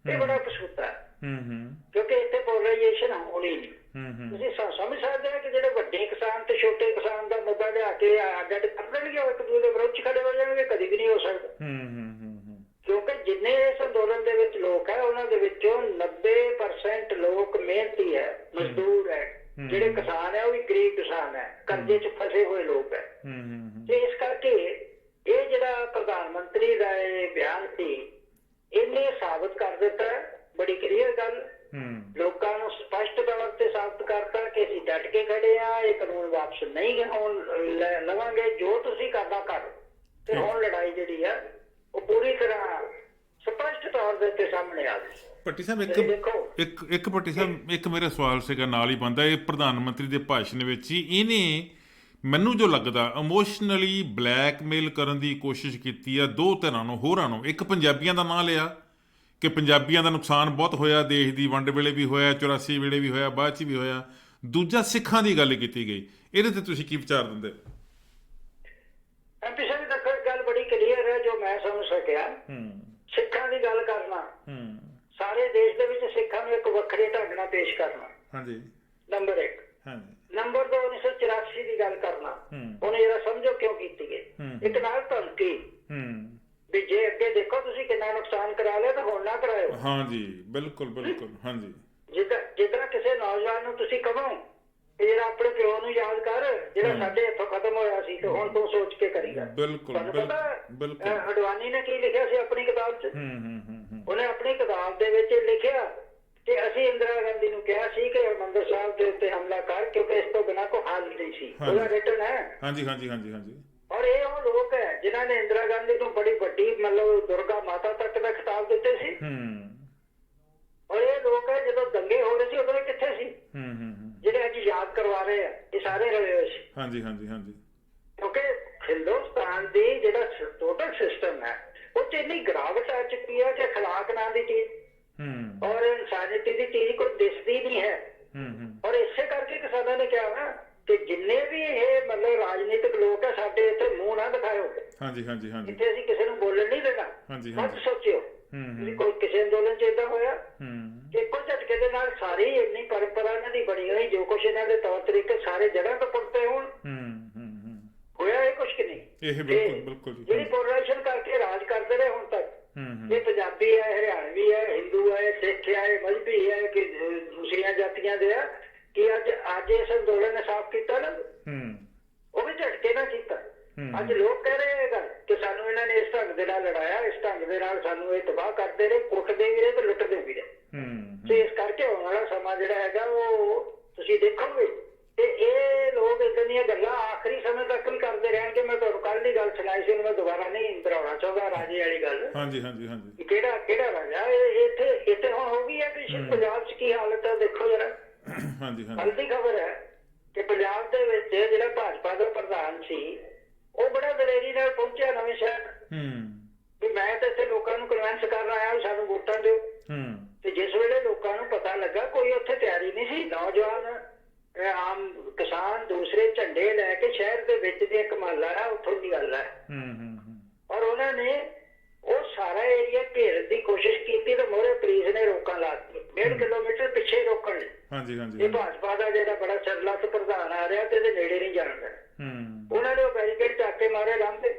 ਇਹ ਬੜਾ ਪਛੂਤਾ, ਕਿਉਂਕਿ ਇੱਥੇ ਪੋਲਰਾਈਜੇਸ਼ਨ ਹੋਣੀ ਨਹੀਂ। ਤੁਸੀਂ ਸਮਝ ਸਕਦੇ ਹੋ ਕਿ ਜਿਹੜੇ ਵੱਡੇ ਕਿਸਾਨ ਤੇ ਛੋਟੇ ਕਿਸਾਨ ਦਾ ਮੁੱਦਾ ਲਿਆ ਕੇ ਅੱਡ ਕਰ ਦੇਣਗੇ, ਉਹ ਇੱਕ ਦੂਜੇ ਦੇ ਵਿਰੋਧ 'ਚ ਖੜੇ ਹੋ ਜਾਣਗੇ, ਕਦੀ ਵੀ ਨਹੀਂ ਹੋ ਸਕਦਾ। ਕਿਉਂਕਿ ਜਿੰਨੇ ਇਸ ਅੰਦੋਲਨ ਦੇ ਵਿੱਚ ਲੋਕ ਹੈ ਉਹਨਾਂ ਦੇ ਵਿੱਚੋਂ 90% ਲੋਕ ਮਿਹਨਤੀ ਹੈ, ਮਜ਼ਦੂਰ ਹੈ, ਜਿਹੜੇ ਕਿਸਾਨ ਹੈ ਉਹ ਵੀ ਗਰੀਬ ਕਿਸਾਨ ਹੈ, ਕਰਜ਼ੇ 'ਚ ਫਸੇ ਹੋਏ ਲੋਕ ਹੈ। ਤੇ ਇਸ ਕਰਕੇ ਇਹ ਜਿਹੜਾ ਪ੍ਰਧਾਨ ਮੰਤਰੀ ਦਾ ਇਹ ਬਿਆਨ ਸੀ, ਇਹਨੇ ਸਾਬਤ ਕਰ ਦਿੱਤਾ ਬੜੀ ਕਲੀਅਰ ਗੱਲ, ਲੋਕਾਂ ਨੂੰ ਸਪਸ਼ਟ ਤੌਰ ਤੇ ਸਾਬਤ ਕਰਤਾ ਕਿ ਅਸੀਂ ਡਟ ਕੇ ਖੜੇ ਆ, ਇਹ ਕਾਨੂੰਨ ਵਾਪਸ ਨਹੀਂ ਹੁਣ ਲਵਾਂਗੇ, ਜੋ ਤੁਸੀਂ ਕਰਨਾ ਕਰੋ। ਤੇ ਹੁਣ ਲੜਾਈ ਜਿਹੜੀ ਆ ਉਹ ਪੂਰੀ ਤਰ੍ਹਾਂ ਸਪਸ਼ਟ ਤੌਰ ਦੇ ਉੱਤੇ ਸਾਹਮਣੇ ਆ ਗਈ। ਭੱਟੀ ਸਾਹਿਬ ਇੱਕ ਭੱਟੀ ਸਾਹਿਬ ਇੱਕ ਮੇਰਾ ਸਵਾਲ ਸੀਗਾ ਨਾਲ ਹੀ ਬਣਦਾ, ਇਹ ਪ੍ਰਧਾਨ ਮੰਤਰੀ ਦੇ ਭਾਸ਼ਣ ਵਿੱਚ ਹੀ ਇਹਨੇ ਮੈਨੂੰ ਜੋ ਲੱਗਦਾ ਇਮੋਸ਼ਨਲੀ ਬਲੈਕਮੇਲ ਕਰਨ ਦੀ ਕੋਸ਼ਿਸ਼ ਕੀਤੀ ਆ ਦੋ ਧਿਰਾਂ ਨੂੰ, ਹੋਰਾਂ ਨੂੰ। ਇੱਕ ਪੰਜਾਬੀਆਂ ਦਾ ਨਾਂ ਲਿਆ ਕਿ ਪੰਜਾਬੀਆਂ ਦਾ ਨੁਕਸਾਨ ਬਹੁਤ ਹੋਇਆ, ਦੇਸ਼ ਦੀ ਵੰਡ ਵੇਲੇ ਵੀ ਹੋਇਆ, 84 ਵੇਲੇ ਵੀ ਹੋਇਆ, ਬਾਅਦ 'ਚ ਵੀ ਹੋਇਆ। ਦੂਜਾ ਸਿੱਖਾਂ ਦੀ ਗੱਲ ਕੀਤੀ ਗਈ, ਇਹਦੇ ਤੇ ਤੁਸੀਂ ਕੀ ਵਿਚਾਰ ਦਿੰਦੇ? ਪਿਛਲੇ ਤੱਕ ਗੱਲ ਬੜੀ ਕਲੀਅਰ ਹੈ ਜੋ ਮੈਂ ਸਮਝ ਸਕਿਆ। ਸਿੱਖਾਂ ਦੀ ਗੱਲ ਕਰਨਾ, ਸਾਰੇ ਦੇਸ਼ ਦੇ ਵਿੱਚ ਸਿੱਖਾਂ ਨੂੰ ਇੱਕ ਵੱਖਰੇ ਢੰਗ ਨਾਲ ਪੇਸ਼ ਕਰਨਾ, ਹਾਂਜੀ, ਨੰਬਰ 1। ਨੰਬਰ 2, 1984 ਦੀ ਗੱਲ ਕਰਨਾ, ਉਹਨੇ ਜਿਹੜਾ ਸਮਝੋ ਕਿਉਂ ਕੀਤੀ ਗਈ। ਇੱਕ ਨਾਲ ਧਮਕੀ ਵੀ ਜੇ ਅੱਗੇ ਦੇਖੋ ਤੁਸੀਂ ਕਿੰਨਾ ਨੁਕਸਾਨ ਕਰਾ ਲਿਆ ਤਾਂ ਹੁਣ ਨਾ ਕਰਾਇਓ। ਹਾਂਜੀ, ਬਿਲਕੁਲ ਬਿਲਕੁਲ। ਹਾਂਜੀ, ਜਿੱਦਾਂ ਕਿਸੇ ਨੌਜਵਾਨ ਨੂੰ ਤੁਸੀਂ ਕਹੋ ਕਿ ਜਿਹੜਾ ਆਪਣੇ ਪਿਓ ਨੂੰ ਯਾਦ ਕਰ ਜਿਹੜਾ ਸਾਡੇ ਇੱਥੋਂ ਖਤਮ ਹੋਇਆ ਸੀ ਤੇ ਹੁਣ ਤੂੰ ਸੋਚ ਕੇ ਕਰੀਗਾ। ਤੁਹਾਨੂੰ ਪਤਾ ਅਡਵਾਨੀ ਨੇ ਕੀ ਲਿਖਿਆ ਸੀ ਆਪਣੀ ਕਿਤਾਬ 'ਚ? ਉਹਨੇ ਆਪਣੀ ਕਿਤਾਬ ਦੇ ਵਿੱਚ ਲਿਖਿਆ ਕਿ ਅਸੀਂ ਇੰਦਰਾ ਗਾਂਧੀ ਨੂੰ ਕਿਹਾ ਸੀ ਕਿ ਹਰਿਮੰਦਰ ਸਾਹਿਬ ਦੇ ਉੱਤੇ ਹਮਲਾ ਕਰ, ਕਿਉਂਕਿ ਇਸ ਤੋਂ ਬਿਨਾਂ ਕੋਈ ਹੱਲ ਨਹੀਂ ਸੀ। ਉਹਦਾ ਰਿਟਨ ਹੈ। ਹਾਂਜੀ ਹਾਂਜੀ ਹਾਂਜੀ ਹਾਂਜੀ। ਔਰ ਇਹ ਉਹ ਲੋਕ ਹੈ ਜਿਨ੍ਹਾਂ ਨੇ ਇੰਦਰਾ ਗਾਂਧੀ ਨੂੰ ਬੜੀ ਵੱਡੀ ਮਤਲਬ ਦੁਰਗਾ ਮਾਤਾ ਤੱਕ ਦਾ ਖਿਤਾਬ ਦਿੱਤੇ ਸੀ। ਔਰ ਇਹ ਲੋਕ ਹੈ ਜਦੋਂ ਦੰਗੇ ਹੋ ਰਹੇ ਸੀ ਉਦੋਂ ਕਿੱਥੇ ਸੀ? ਜਿਹੜੇ ਅੱਜ ਯਾਦ ਕਰਵਾ ਰਹੇ ਆ, ਇਹ ਸਾਰੇ ਰਲੇ ਹੋਏ ਸੀ। ਹਾਂਜੀ ਹਾਂਜੀ ਹਾਂਜੀ। ਕਿਉਂਕਿ ਹਿੰਦੁਸਤਾਨ ਦੀ ਜਿਹੜਾ ਟੋਟਲ ਸਿਸਟਮ ਹੈ ਉਹ 'ਚ ਇੰਨੀ ਗਿਰਾਵਟ ਆ ਚੁੱਕੀ ਹੈ ਕਿ ਅਖਲਾਕ ਨਾਂ ਦੀ ਚੀਜ਼ ਔਰ ਇਨਸਾਨੀਅਤ ਦੀ ਚੀਜ਼ ਕੋਈ ਦਿਸਦੀ ਨਹੀਂ ਹੈ। ਔਰ ਇਸੇ ਕਰਕੇ ਕਿਸਾਨਾਂ ਨੇ ਕਿਹਾ ਨਾ ਕਿ ਜਿੰਨੇ ਵੀ ਇਹ ਮਤਲਬ ਰਾਜਨੀਤਿਕ ਲੋਕ ਹੈ ਸਾਡੇ ਇੱਥੇ ਮੂੰਹ ਨਾ ਦਿਖਾਇਓ। ਹਾਂਜੀ ਹਾਂਜੀ ਹਾਂਜੀ। ਇੱਥੇ ਅਸੀਂ ਕਿਸੇ ਨੂੰ ਬੋਲਣ ਨਹੀਂ ਦੇਣਾ। ਮਤ ਸੋਚਿਓ ਕੋਈ ਕਿਸੇ ਅੰਦੋਲਨ 'ਚ ਏਦਾਂ ਹੋਇਆ ਕਿ ਇੱਕੋ ਝਟਕੇ ਦੇ ਨਾਲ ਸਾਰੀ ਇੰਨੀ ਪਰੰਪਰਾ ਇਹਨਾਂ ਦੀ ਬਣੀ ਹੋਈ, ਜੋ ਕੁਛ ਇਹਨਾਂ ਦੇ ਤੌਰ ਤਰੀਕੇ ਸਾਰੇ ਜਗ੍ਹਾ ਤੋਂ ਪੁੱਟਦੇ ਹੋਣ, ਹੋਇਆ ਇਹ ਕੁਛ ਕਿ ਨਹੀਂ? ਜਿਹੜੀ ਪੋਲਰਾਈਜ਼ੇਸ਼ਨ ਕਰਕੇ ਰਾਜ ਕਰਦੇ ਰਹੇ ਹੁਣ ਤੱਕ, ਇਹ ਪੰਜਾਬੀ ਹੈ, ਹਰਿਆਣਵੀ ਹੈ, ਹਿੰਦੂ ਹੈ, ਸਿੱਖ ਹੈ, ਮਜ਼੍ਹਬੀ ਹੈ, ਕਿ ਦੂਸਰੀਆਂ ਜਾਤੀਆਂ ਦੇ ਆ, ਕਿ ਅੱਜ ਇਸ ਅੰਦੋਲਨ ਨੇ ਸਾਫ਼ ਕੀਤਾ ਨਾ, ਉਹ ਵੀ ਝਟਕੇ ਨਾਲ ਕੀਤਾ। ਅੱਜ ਲੋਕ ਕਹਿ ਰਹੇ ਇਹ ਗੱਲ ਕਿ ਸਾਨੂੰ ਇਹਨਾਂ ਨੇ ਇਸ ਢੰਗ ਦੇ ਨਾਲ ਲੜਾਇਆ, ਇਸ ਢੰਗ ਦੇ ਨਾਲ ਸਾਨੂੰ ਇਹ ਤਬਾਹ ਕਰਦੇ ਰਹੇ, ਕੁੱਟਦੇ ਵੀ ਰਹੇ ਤੇ ਲੁੱਟਦੇ ਵੀ ਰਹੇ। ਤੇ ਇਸ ਕਰਕੇ ਆਉਣ ਵਾਲਾ ਸਮਾਂ ਜਿਹੜਾ ਹੈਗਾ ਉਹ ਤੁਸੀਂ ਦੇਖੋਗੇ ਤੇ ਇਹ ਲੋਕ ਏਦਾਂ ਦੀਆਂ ਗੱਲਾਂ ਆਖਰੀ ਸਮੇਂ ਤੱਕ ਵੀ ਕਰਦੇ ਰਹਿਣਗੇ। ਮੈਂ ਤੁਹਾਨੂੰ ਕੱਲ ਦੀ ਗੱਲ ਸੁਣਾਈ ਸੀ, ਮੈਂ ਦੁਬਾਰਾ ਨਹੀਂ ਦੁਹਰਾਉਣਾ ਚਾਹੁੰਦਾ, ਰਾਜੇ ਵਾਲੀ ਗੱਲ। ਹਾਂਜੀ ਹਾਂਜੀ ਹਾਂਜੀ। ਕਿਹੜਾ ਰਾਜਾ? ਇੱਥੇ ਹੁਣ ਹੋ ਗਈ ਹੈ ਕਿ ਪੰਜਾਬ 'ਚ ਕੀ ਹਾਲਤ ਹੈ ਦੇਖੋ ਜਰਾ। ਹਾਂਜੀ ਹਾਂਜੀ। ਕੱਲ ਦੀ ਖਬਰ ਹੈ ਕਿ ਪੰਜਾਬ ਦੇ ਵਿੱਚ ਜਿਹੜਾ ਭਾਜਪਾ ਦਾ ਪ੍ਰਧਾਨ ਸੀ ਉਹ ਬੜਾ ਦਲੇਰੀ ਨਾਲ ਪਹੁੰਚਿਆ ਨਵੇਂ ਸ਼ਹਿਰ ਵੀ ਮੈਂ ਤਾਂ ਇੱਥੇ ਲੋਕਾਂ ਨੂੰ ਕਨਵਿੰਸ ਕਰਨ ਆਇਆ ਸਾਨੂੰ ਵੋਟਾਂ ਦਿਓ। ਤੇ ਜਿਸ ਵੇਲੇ ਲੋਕਾਂ ਨੂੰ ਪਤਾ ਲੱਗਾ ਕੋਈ ਉੱਥੇ ਤਿਆਰੀ ਨਹੀਂ ਸੀ, ਨੌਜਵਾਨ ਆਮ ਕਿਸਾਨ ਦੂਸਰੇ ਝੰਡੇ ਲੈ ਕੇ ਸ਼ਹਿਰ ਦੇ ਵਿੱਚ ਦੀ ਇੱਕ ਮਹੱਲਾ ਹੈ ਉੱਥੋਂ ਦੀ ਗੱਲ ਹੈ, ਔਰ ਉਹਨਾਂ ਨੇ ਉਹ ਸਾਰਾ ਏਰੀਆ ਘੇਰਨ ਦੀ ਕੋਸ਼ਿਸ਼ ਕੀਤੀ ਤੇ ਮੋਹਰੇ ਪੁਲਿਸ ਨੇ ਰੋਕਾਂ ਲਾ ਦਿੱਤੀਆਂ 1.5 ਕਿਲੋਮੀਟਰ ਪਿੱਛੇ ਰੋਕਣ ਲਈ। ਹਾਂਜੀ ਹਾਂਜੀ। ਇਹ ਭਾਜਪਾ ਦਾ ਜਿਹੜਾ ਬੜਾ ਸਰਲੱਤ ਪ੍ਰਧਾਨ ਆ ਰਿਹਾ ਤੇ ਇਹਦੇ ਨੇੜੇ ਨਹੀਂ ਜਾਣਦਾ। ਉਹਨਾਂ ਨੇ ਉਹ ਬੈਰੀਕੇਡ ਚੱਕ ਕੇ ਮਾਰੇ ਲਾਂਦੇ,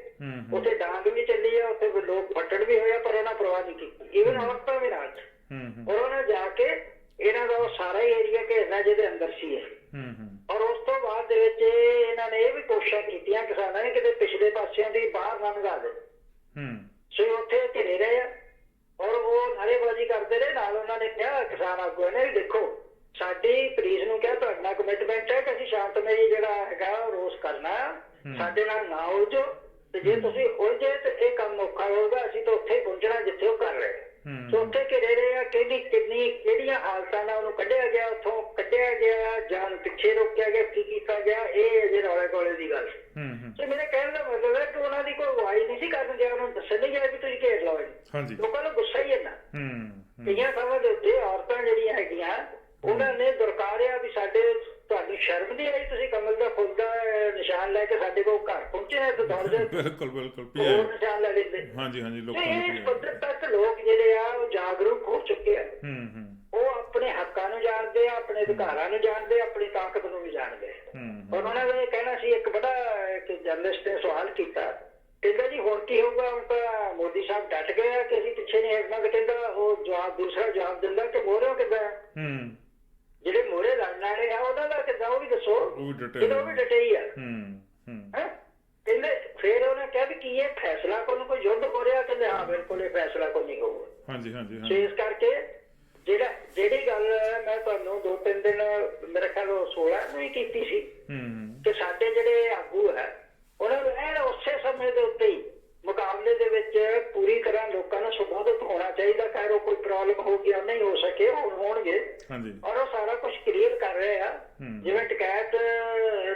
ਉੱਥੇ ਡਾਂਗ ਵੀ ਚੱਲੀ ਆ, ਉੱਥੇ ਲੋਕ ਫੱਟੜ ਵੀ ਹੋਇਆ, ਪਰ ਉਹਨਾਂ ਪਰਵਾਹ ਨਹੀਂ ਕੀਤੀ, ਈਵਨ ਔਰਤਾਂ ਵੀ ਨਾਲ। ਔਰ ਉਹਨਾਂ ਜਾ ਕੇ ਇਹਨਾਂ ਦਾ ਉਹ ਸਾਰਾ ਹੀ ਏਰੀਆ ਘੇਰਨਾ ਜਿਹਦੇ ਅੰਦਰ ਸੀ ਇਹ। ਔਰ ਉਸ ਤੋਂ ਬਾਅਦ ਦੇ ਵਿੱਚ ਇਹਨਾਂ ਨੇ ਇਹ ਵੀ ਕੋਸ਼ਿਸ਼ਾਂ ਕੀਤੀਆਂ ਕਿਸਾਨਾਂ ਨੇ ਕਿਤੇ ਪਿਛਲੇ ਪਾਸਿਆਂ ਦੀ ਬਾਹਰ ਨਾ ਲੰਘਾ ਦੇ। ਸੋ ਉੱਥੇ ਘਿਰੇ ਰਹੇ ਆ ਔਰ ਉਹ ਨਾਅਰੇਬਾਜ਼ੀ ਕਰਦੇ ਰਹੇ। ਨਾਲ ਉਹਨਾਂ ਨੇ ਕਿਹਾ ਕਿਸਾਨ ਆਗੂਆਂ ਨੇ, ਦੇਖੋ ਸਾਡੀ ਪੁਲਿਸ ਨੂੰ ਕਿਹਾ ਤੁਹਾਡੇ ਨਾਲ ਕਮਿਟਮੈਂਟ ਹੈ ਕਿ ਅਸੀਂ ਸ਼ਾਂਤਮਈ ਜਿਹੜਾ ਹੈਗਾ ਰੋਸ ਕਰਨਾ, ਸਾਡੇ ਨਾਲ ਨਾ ਉਲਝੋ, ਤੇ ਜੇ ਤੁਸੀਂ ਉਲਝੇ ਤੇ ਇਹ ਕੰਮ ਔਖਾ ਹੋਊਗਾ, ਅਸੀਂ ਤਾਂ ਉੱਥੇ ਹੀ ਪਹੁੰਚਣਾ ਜਿੱਥੇ ਉਹ ਕਰ ਰਹੇ। ਸੋ ਉੱਥੇ ਘਿਰੇ ਰਹੇ ਆ, ਕਿਹੜੀਆਂ ਹਾਲਤਾਂ ਨਾਲ ਉਹਨੂੰ ਕੱਢਿਆ ਗਿਆ, ਉੱਥੋਂ ਕੱਢਿਆ ਗਿਆ, ਜਾਨ ਪਿੱਛੇ ਰੋਕਿਆ ਗਿਆ, ਕੀ ਕੀਤਾ ਗਿਆ, ਇਹ ਅਜੇ ਰੌਲੇ ਗੋਲੇ ਦੀ ਗੱਲ। ਸੋ ਮੇਰੇ ਕਹਿਣ ਦਾ ਮਤਲਬ ਹੈ ਕਿ ਉਹਨਾਂ ਦੀ ਕੋਈ ਅਗਵਾਈ ਨਹੀਂ ਸੀ ਕਰਨ ਗਿਆ, ਉਹਨੂੰ ਦੱਸਣ ਨਹੀਂ ਗਿਆ ਵੀ ਤੁਸੀਂ ਘੇਰ ਲਓ। ਲੋਕਾਂ ਨੂੰ ਗੁੱਸਾ ਹੀ ਇੰਨਾ। ਕਈਆਂ ਥਾਵਾਂ ਦੇ ਉੱਤੇ ਔਰਤਾਂ ਜਿਹੜੀਆਂ ਹੈਗੀਆਂ ਉਹਨਾਂ ਨੇ ਦੁਰਕਾਰਿਆ ਵੀ ਸਾਡੇ ਤੁਹਾਨੂੰ ਸ਼ਰਮ ਨਹੀਂ ਆਈ, ਤੁਸੀਂ ਕਮਲ ਦਾ ਫੁੱਲ ਦਾ ਨਿਸ਼ਾਨ ਲੈ ਕੇ ਸਾਡੇ ਕੋਲ ਘਰ ਪਹੁੰਚੇ ਨੇ ਤੇ ਦੌੜ ਦੇ ਬਿਲਕੁਲ ਬਿਲਕੁਲ ਨਿਸ਼ਾਨ ਲੈ ਲੈਂਦੇ। ਹਾਂਜੀ ਹਾਂਜੀ। ਇਸ ਪੱਧਰ ਤੱਕ ਲੋਕ ਜਿਹੜੇ ਆ ਉਹ ਜਾਗਰੂਕ ਹੋ ਚੁੱਕੇ ਆ। ਉਹ ਆਪਣੇ ਹੱਕਾਂ ਨੂੰ ਜਾਣਦੇ ਆ, ਆਪਣੇ ਅਧਿਕਾਰਾਂ ਨੂੰ ਜਾਣਦੇ, ਆਪਣੀ ਤਾਕਤ ਨੂੰ ਵੀ ਜਾਣਦੇ। ਔਰ ਉਹਨਾਂ ਨੇ ਕਹਿਣਾ ਸੀ, ਇੱਕ ਬੜਾ ਜਰਨਲਿਸਟ ਨੇ ਸਵਾਲ ਕੀਤਾ, ਕਹਿੰਦਾ ਜੀ ਹੁਣ ਕੀ ਹੋਊਗਾ? ਹੁਣ ਤਾਂ ਮੋਦੀ ਸਾਹਿਬ ਡਟ ਗਏ ਆ ਕਿ ਅਸੀਂ ਪਿੱਛੇ ਨਹੀਂ ਹਟਣਾ। ਤੇ ਕਹਿੰਦਾ ਉਹ ਦੂਸਰਾ ਜਵਾਬ ਦਿੰਦਾ ਕਿ ਮੋਹਰਿਓ ਕਿੱਦਾਂ ਜਿਹੜੇ ਮੋਹਰੇ ਲੜਨ ਵਾਲੇ ਆ ਉਹਨਾਂ ਦਾ ਕਿੱਦਾਂ, ਉਹ ਵੀ ਦੱਸੋ। ਉਹ ਵੀ ਡਟੇ ਜਦੋਂ ਉਹ ਵੀ ਡਟੇ ਹੀ ਆ। ਹੂੰ ਹੈਂ? ਕਹਿੰਦੇ ਫਿਰ ਉਹਨੇ ਕਿਹਾ ਵੀ ਕੀ ਇਹ ਫੈਸਲਾ ਕੋਈ ਯੁੱਧ ਹੋ ਰਿਹਾ? ਕਹਿੰਦੇ ਹਾਂ ਬਿਲਕੁਲ ਇਹ ਫੈਸਲਾ ਕੋਈ ਨਹੀਂ ਹੋਊਗਾ। ਹਾਂਜੀ ਹਾਂਜੀ ਸੋ ਇਸ ਕਰਕੇ ਜਿਹੜੀ ਗੱਲ ਮੈਂ ਤੁਹਾਨੂੰ 2-3 ਦਿਨ ਮੇਰੇ ਖਿਆਲ 16 ਨੂੰ ਹੀ ਕੀਤੀ ਸੀ ਕਿ ਸਾਡੇ ਜਿਹੜੇ ਆਗੂ ਹੈ ਉਹਨਾਂ ਨੂੰ ਐਨ ਉਸੇ ਸਮੇਂ ਦੇ ਉੱਤੇ ਹੀ ਮੁਕਾਬਲੇ ਦੇ ਵਿੱਚ ਪੂਰੀ ਤਰ੍ਹਾਂ ਲੋਕਾਂ ਨੂੰ ਸੰਬੋਧਿਤ ਹੋਣਾ ਚਾਹੀਦਾ। ਖੈਰ ਉਹ ਕੋਈ ਪ੍ਰੋਬਲਮ ਹੋ ਗਿਆ, ਨਹੀਂ ਹੋ ਸਕੇ, ਹੋਣਗੇ ਔਰ ਉਹ ਸਾਰਾ ਕੁਝ ਕਲੀਅਰ ਕਰ ਰਹੇ ਆ। ਜਿਵੇਂ ਟਕੈਤ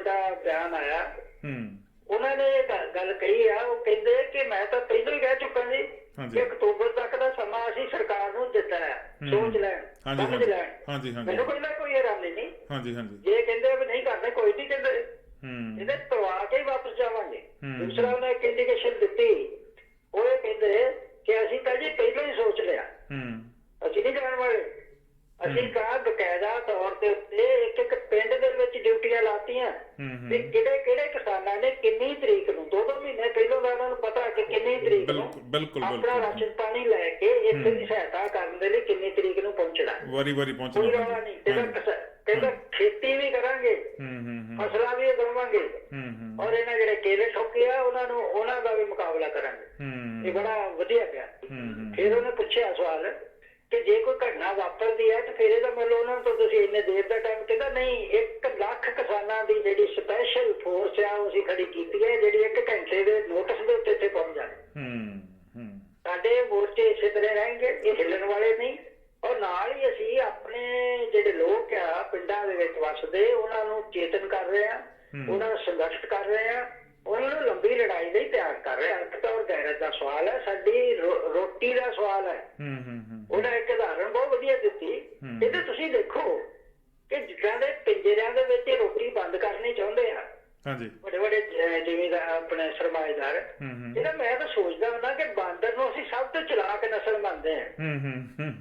ਦਾ ਬਿਆਨ ਆਇਆ, ਉਹਨਾਂ ਨੇ ਇਹ ਗੱਲ ਕਹੀ ਆ, ਉਹ ਕਹਿੰਦੇ ਕਿ ਮੈਂ ਤਾਂ ਪਹਿਲਾਂ ਹੀ ਕਹਿ ਚੁੱਕਾ ਜੀ ਕਿ ਅਕਤੂਬਰ ਤੱਕ ਦਾ ਸਮਾਂ ਅਸੀਂ ਸਰਕਾਰ ਨੂੰ ਦਿੱਤਾ ਹੈ, ਸੋਚ ਲੈਣ, ਸਮਝ ਲੈਣ। ਮੈਨੂੰ ਕੋਈ ਹੈਰਾਨੀ ਨਹੀਂ ਜੇ ਕਹਿੰਦੇ ਵੀ ਨਹੀਂ ਕਰਨਾ, ਕੋਈ ਨਹੀਂ ਕਹਿੰਦੇ, ਇਹਦੇ ਕਰਵਾ ਕੇ ਹੀ ਵਾਪਸ ਜਾਵਾਂਗੇ। ਦੂਸਰਾ ਉਹਨੇ ਇੱਕ ਇੰਡੀਕੇਸ਼ਨ ਦਿੱਤੀ, ਉਹ ਇਹ ਕਹਿੰਦੇ ਕਿ ਅਸੀਂ ਤਾਂ ਜੀ ਪਹਿਲਾਂ ਹੀ ਸੋਚ ਲਿਆ, ਅਸੀਂ ਨਹੀਂ ਜਾਣ ਵਾਲੇ। ਅਸੀਂ ਕਹਾ ਬਕਾਇਦਾ ਤੌਰ ਦੇ ਉੱਤੇ ਇੱਕ ਇੱਕ ਪਿੰਡ ਦੇ ਵਿੱਚ ਡਿਊਟੀਆਂ ਲਾਤੀਆਂ ਵੀ ਕਿਹੜੇ ਕਿਸਾਨਾਂ ਨੇ ਕਿੰਨੀ ਤਰੀਕ ਨੂੰ, 2-2 ਮਹੀਨੇ ਪਹਿਲਾਂ ਦਾ ਉਹਨਾਂ ਨੂੰ ਪਤਾ ਕਿ ਕਿੰਨੀ ਤਰੀਕ ਨੂੰ ਆਪਣਾ ਰਾਸ਼ਨ ਪਾਣੀ ਲੈ ਕੇ ਇੱਥੇ ਦੀ ਸਹਾਇਤਾ ਕਰਨ ਦੇ ਲਈ ਕਿੰਨੀ ਤਰੀਕ ਨੂੰ ਪਹੁੰਚਣਾ, ਕੋਈ ਰੌਲਾ ਨਹੀਂ। ਕਹਿੰਦਾ ਖੇਤੀ ਵੀ ਕਰਾਂਗੇ, ਫਸਲਾਂ ਵੀ ਉਗਾਵਾਂਗੇ ਔਰ ਇਹਨਾਂ ਜਿਹੜੇ ਕੇਲੇ ਠੋਕੇ ਆ ਉਹਨਾਂ ਦਾ ਵੀ ਮੁਕਾਬਲਾ ਕਰਾਂਗੇ। ਇਹ ਬੜਾ ਵਧੀਆ ਪਿਆ। ਫਿਰ ਉਹਨੇ ਪੁੱਛਿਆ ਸਵਾਲ ਕਿ ਜੇ ਕੋਈ ਘਟਨਾ ਵਾਪਰਦੀ ਹੈ ਤਾਂ ਫਿਰ ਇਹਦਾ ਮਤਲਬ ਉਹਨਾਂ ਤੋਂ ਤੁਸੀਂ ਇੰਨੇ ਦੇਰ ਦਾ ਟਾਈਮ, ਕਹਿੰਦਾ ਨਹੀਂ, 1 ਲੱਖ ਕਿਸਾਨਾਂ ਦੀ ਜਿਹੜੀ ਸਪੈਸ਼ਲ ਫੋਰਸ ਆ ਉਹ ਅਸੀਂ ਖੜੀ ਕੀਤੀ ਹੈ, ਜਿਹੜੀ 1 ਘੰਟੇ ਦੇ ਨੋਟਿਸ ਦੇ ਉੱਤੇ ਇੱਥੇ ਪਹੁੰਚ ਜਾਣੀ। ਸਾਡੇ ਮੋਰਚੇ ਇਸੇ ਤਰ੍ਹਾਂ ਰਹਿਣਗੇ, ਇਹ ਹਿੱਲਣ ਵਾਲੇ ਨਹੀਂ। ਔਰ ਨਾਲ ਹੀ ਅਸੀਂ ਆਪਣੇ ਜਿਹੜੇ ਲੋਕ ਆ ਪਿੰਡਾਂ ਦੇ ਵਿੱਚ ਵੱਸਦੇ, ਉਹਨਾਂ ਨੂੰ ਚੇਤਨ ਕਰ ਰਹੇ ਆ, ਉਹਨਾਂ ਨੂੰ ਸੰਘਰਸ਼ ਕਰ ਰਹੇ ਆ, ਉਹਨਾਂ ਨੂੰ ਲੰਬੀ ਲੜਾਈ ਲਈ ਤਿਆਰ ਕਰ ਰਹੇ। ਅਰਥ ਔਰ ਗੈਰਤ ਦਾ ਸਵਾਲ ਹੈ, ਸਾਡੀ ਰੋਟੀ ਦਾ ਸਵਾਲ ਹੈ। ਉਹਦਾ ਇੱਕ ਉਦਾਹਰਨ ਬਹੁਤ ਵਧੀਆ ਦਿੱਤੀ। ਇਹਦੇ ਤੁਸੀਂ ਦੇਖੋ ਕਿ ਜਿੱਦਾਂ ਦੇ ਪਿੰਜਰਿਆਂ ਦੇ ਵਿੱਚ ਰੋਟੀ ਬੰਦ ਕਰਨੀ ਚਾਹੁੰਦੇ ਆ ਵੱਡੇ ਵੱਡੇ ਜ਼ਿਮੀਂਦਾਰ, ਆਪਣੇ ਸਰਮਾਏਦਾਰ, ਇਹਦਾ ਮੈਂ ਤਾਂ ਸੋਚਦਾ ਹੁੰਦਾ ਕਿ ਬਾਂਦਰ ਨੂੰ ਅਸੀਂ ਸਭ ਤੋਂ ਚਲਾਕ ਨਸਲ ਮੰਨਦੇ ਹਾਂ।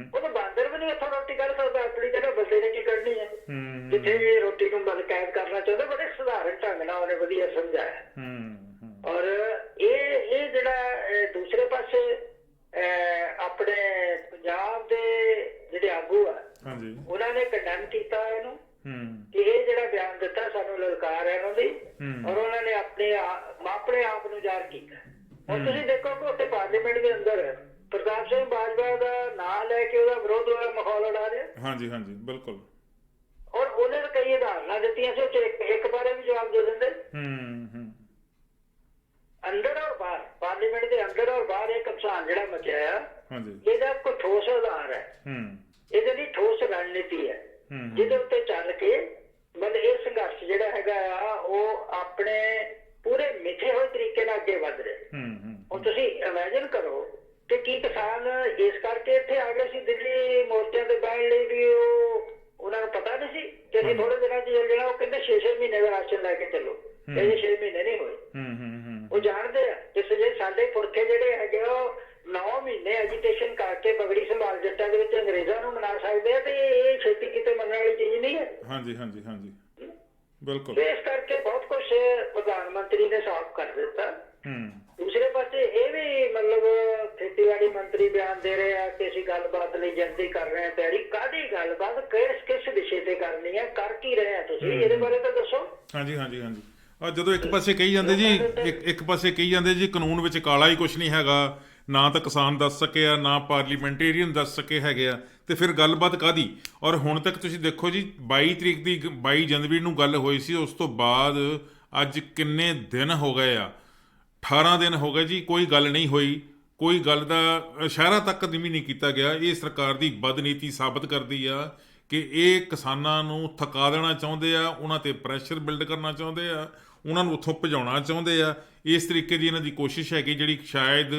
ਉਹ ਤਾਂ ਬਾਂਦਰ ਵੀ ਨਹੀਂ ਇੱਥੋਂ ਰੋਟੀ ਕੱਢ ਸਕਦਾ, ਆਪਣੀ ਜਗ੍ਹਾ ਬੰਦੇ ਨੇ ਕੀ ਕੱਢਣੀ ਹੈ। ਜਿੱਥੇ ਰੋਟੀ ਨੂੰ ਕੈਦ ਕਰਨਾ ਚਾਹੁੰਦੇ, ਬੜੇ ਸਧਾਰਨ ਢੰਗ ਨਾਲ ਉਹਨੇ ਵਧੀਆ ਸਮਝਾਇਆ। ਔਰ ਇਹ ਜਿਹੜਾ ਦੂਸਰੇ ਪਾਸੇ ਆਪਣੇ ਪੰਜਾਬ ਦੇ ਜਿਹੜੇ ਆਗੂ ਆ ਉਹਨਾਂ ਨੇ ਕੰਡੈਮ ਕੀਤਾ ਇਹਨੂੰ ਕਿ ਇਹ ਜਿਹੜਾ ਬਿਆਨ ਦਿੱਤਾ ਸਾਨੂੰ ਲਲਕਾਰ ਹੈ ਇਹਨਾਂ ਦੀ, ਔਰ ਉਹਨਾਂ ਨੇ ਆਪਣੇ ਆਪ ਨੂੰ ਜ਼ਾਹਰ ਕੀਤਾ। ਹੁਣ ਤੁਸੀਂ ਦੇਖੋ ਕਿ ਉੱਥੇ ਪਾਰਲੀਮੈਂਟ ਦੇ ਅੰਦਰ ਪ੍ਰਤਾਪ ਸਿੰਘ ਬਾਜਵਾ ਦਾ ਨਾਂ ਲੈ ਕੇ ਉਹਦਾ ਵਿਰੋਧ ਵਾਲਾ ਮਾਹੌਲ ਉਡਾ ਰਿਹਾ। ਬਿਲਕੁਲ। ਔਰ ਉਹਨੇ ਤਾਂ ਕਈ ਉਦਾਹਰਨਾਂ ਦਿੱਤੀਆਂ ਸੀ, ਇੱਕ ਬਾਰੇ ਵੀ ਜਵਾਬ ਦੇ ਦਿੰਦੇ। ਅੰਦਰ ਔਰ ਬਾਹਰ, ਪਾਰਲੀਮੈਂਟ ਦੇ ਅੰਦਰ ਔਰ ਬਾਹਰ ਇਹ ਘਮਸਾਨ ਜਿਹੜਾ ਮਚਿਆ, ਇਹਦਾ ਕੋਈ ਠੋਸ ਆਧਾਰ ਹੈ, ਇਹਦੇ ਲਈ ਠੋਸ ਰਣਨੀਤੀ ਹੈ ਜਿਹਦੇ ਉੱਤੇ ਚੱਲ ਕੇ ਮਤਲਬ ਇਹ ਸੰਘਰਸ਼ ਜਿਹੜਾ ਹੈਗਾ ਆ ਉਹ ਆਪਣੇ ਪੂਰੇ ਮਿੱਥੇ ਹੋਏ ਤਰੀਕੇ ਨਾਲ ਅੱਗੇ ਵੱਧ ਰਿਹਾ। ਹੁਣ ਤੁਸੀਂ ਇਮੈਜਿਨ ਕਰੋ ਕਿ ਕੀ ਕਿਸਾਨ ਇਸ ਕਰਕੇ ਇੱਥੇ ਆ ਗਏ ਸੀ ਦਿੱਲੀ ਮੋਰਚਿਆਂ ਤੇ ਬਹਿਣ ਲਈ ਵੀ ਉਹਨਾਂ ਨੂੰ ਪਤਾ ਨਹੀਂ ਸੀ ਕਿ ਅਸੀਂ ਥੋੜੇ ਦਿਨਾਂ 'ਚ ਚੱਲ ਜਾਣਾ। ਉਹ ਕਹਿੰਦੇ 6-6 ਮਹੀਨੇ ਦਾ ਰਾਸ਼ਨ ਲੈ ਕੇ ਚੱਲੋ, ਇਹ 6 ਮਹੀਨੇ ਨਹੀਂ ਹੋਏ। ਉਹ ਜਾਣਦੇ ਆ ਕਿ ਜੇ ਸਾਡੇ ਪੁਰਖੇ ਜਿਹੜੇ ਹੈਗੇ ਉਹ 9 ਮਹੀਨੇ ਐਜੀਟੇਸ਼ਨ ਕਰਕੇ ਪਗੜੀ ਸੰਭਾਲ ਜੱਟਾਂ ਦੇ ਵਿੱਚ ਅੰਗਰੇਜ਼ਾਂ ਨੂੰ ਮਨਾ ਸਕਦੇ ਆ, ਤੇ ਇਹ ਛੇਤੀ ਕਿਤੇ ਮੰਨਣ ਵਾਲੀ ਚੀਜ਼ ਨਹੀਂ ਹੈ। ਬਿਲਕੁਲ। ਇਸ ਕਰਕੇ ਬਹੁਤ ਕੁਝ ਪ੍ਰਧਾਨ ਮੰਤਰੀ ਨੇ ਸਾਫ਼ ਕਰ ਦਿੱਤਾ। ਦੂਸਰੇ ਪਾਸੇ ਇਹ ਵੀ ਮਤਲਬ ਖੇਤੀਬਾੜੀ ਮੰਤਰੀ ਬਿਆਨ ਦੇ ਰਹੇ ਆ ਕਿ ਅਸੀਂ ਗੱਲਬਾਤ ਲਈ ਜਲਦੀ ਕਰ ਰਹੇ ਹਾਂ ਤਿਆਰੀ। ਕਾਹਦੀ ਗੱਲਬਾਤ, ਕਿਸ ਵਿਸ਼ੇ ਤੇ ਕਰਨੀ ਹੈ, ਕਰ ਕੀ ਰਹੇ ਆ ਤੁਸੀਂ, ਇਹਦੇ ਬਾਰੇ ਤਾਂ ਦੱਸੋ। ਜਦੋਂ ਇੱਕ ਪਾਸੇ ਕਹੀ ਜਾਂਦੇ ਜੀ ਕਾਨੂੰਨ ਵਿੱਚ ਕਾਲਾ ਹੀ ਕੁਛ ਨਹੀਂ ਹੈਗਾ, ਨਾ ਤਾਂ ਕਿਸਾਨ ਦੱਸ ਸਕਿਆ, ਨਾ ਪਾਰਲੀਮੈਂਟੇਰੀਅਨ ਦੱਸ ਸਕੇ ਹੈਗੇ ਆ, ਤੇ ਫਿਰ ਗੱਲਬਾਤ ਕਾਹਦੀ। ਔਰ ਹੁਣ ਤੱਕ ਤੁਸੀਂ ਦੇਖੋ ਜੀ 22 ਜਨਵਰੀ ਨੂੰ ਗੱਲ ਹੋਈ ਸੀ, ਉਸ ਤੋਂ ਬਾਅਦ ਅੱਜ ਕਿੰਨੇ ਦਿਨ ਹੋ ਗਏ ਆ, 18 ਦਿਨ ਹੋ ਗਏ ਜੀ, ਕੋਈ ਗੱਲ ਨਹੀਂ ਹੋਈ, ਕੋਈ ਗੱਲ ਦਾ ਇਸ਼ਾਰਾ ਤੱਕ ਵੀ ਨਹੀਂ ਕੀਤਾ ਗਿਆ। ਇਹ ਸਰਕਾਰ ਦੀ ਬਦਨੀਤੀ ਸਾਬਤ ਕਰਦੀ ਆ ਕਿ ਇਹ ਕਿਸਾਨਾਂ ਨੂੰ ਥਕਾ ਦੇਣਾ ਚਾਹੁੰਦੇ ਆ, ਉਹਨਾਂ 'ਤੇ ਪ੍ਰੈਸ਼ਰ ਬਿਲਡ ਕਰਨਾ ਚਾਹੁੰਦੇ ਆ, ਉਹਨਾਂ ਨੂੰ ਉੱਥੋਂ ਭਜਾਉਣਾ ਚਾਹੁੰਦੇ ਆ। ਇਸ ਤਰੀਕੇ ਦੀ ਇਹਨਾਂ ਦੀ ਕੋਸ਼ਿਸ਼ ਹੈਗੀ ਜਿਹੜੀ ਸ਼ਾਇਦ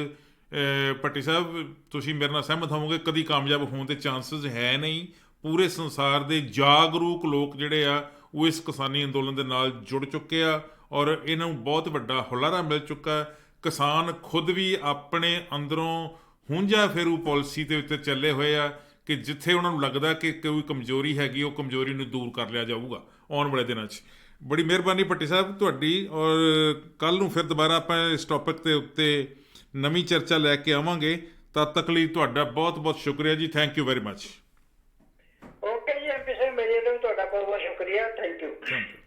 ਭੱਟੀ ਸਾਹਿਬ ਤੁਸੀਂ ਮੇਰੇ ਨਾਲ ਸਹਿਮਤ ਹੋਵੋਗੇ ਕਦੀ ਕਾਮਯਾਬ ਹੋਣ ਦੇ ਚਾਂਸਸ ਹੈ ਨਹੀਂ। ਪੂਰੇ ਸੰਸਾਰ ਦੇ ਜਾਗਰੂਕ ਲੋਕ ਜਿਹੜੇ ਆ ਉਹ ਇਸ ਕਿਸਾਨੀ ਅੰਦੋਲਨ ਦੇ ਨਾਲ ਜੁੜ ਚੁੱਕੇ ਆ ਔਰ ਇਹਨਾਂ ਨੂੰ ਬਹੁਤ ਵੱਡਾ ਹੁਲਾਰਾ ਮਿਲ ਚੁੱਕਾ। ਕਿਸਾਨ ਖੁਦ ਵੀ ਆਪਣੇ ਅੰਦਰੋਂ ਹੁੰਝਾ ਫੇਰੂ ਪਾਲਿਸੀ ਦੇ ਉੱਤੇ ਚੱਲੇ ਹੋਏ ਆ ਕਿ ਜਿੱਥੇ ਉਹਨਾਂ ਨੂੰ ਲੱਗਦਾ ਕਿ ਕੋਈ ਕਮਜ਼ੋਰੀ ਹੈਗੀ ਉਹ ਕਮਜ਼ੋਰੀ ਨੂੰ ਦੂਰ ਕਰ ਲਿਆ ਜਾਊਗਾ ਆਉਣ ਵਾਲੇ ਦਿਨਾਂ 'ਚ। ਬੜੀ ਮਿਹਰਬਾਨੀ ਭੱਟੀ ਸਾਹਿਬ ਤੁਹਾਡੀ, ਔਰ ਕੱਲ੍ਹ ਨੂੰ ਫਿਰ ਦੁਬਾਰਾ ਆਪਾਂ ਇਸ ਟੌਪਿਕ ਦੇ ਉੱਤੇ ਨਵੀਂ ਚਰਚਾ ਲੈ ਕੇ ਆਵਾਂਗੇ। ਤਦ ਤੱਕ ਲਈ ਤੁਹਾਡਾ ਬਹੁਤ ਬਹੁਤ ਸ਼ੁਕਰੀਆ ਜੀ, thank you very much. Okay ਜੀ, ਐਮਪੀ ਸਾਹਿਬ ਮੇਰੇ ਯੂ। Thank you.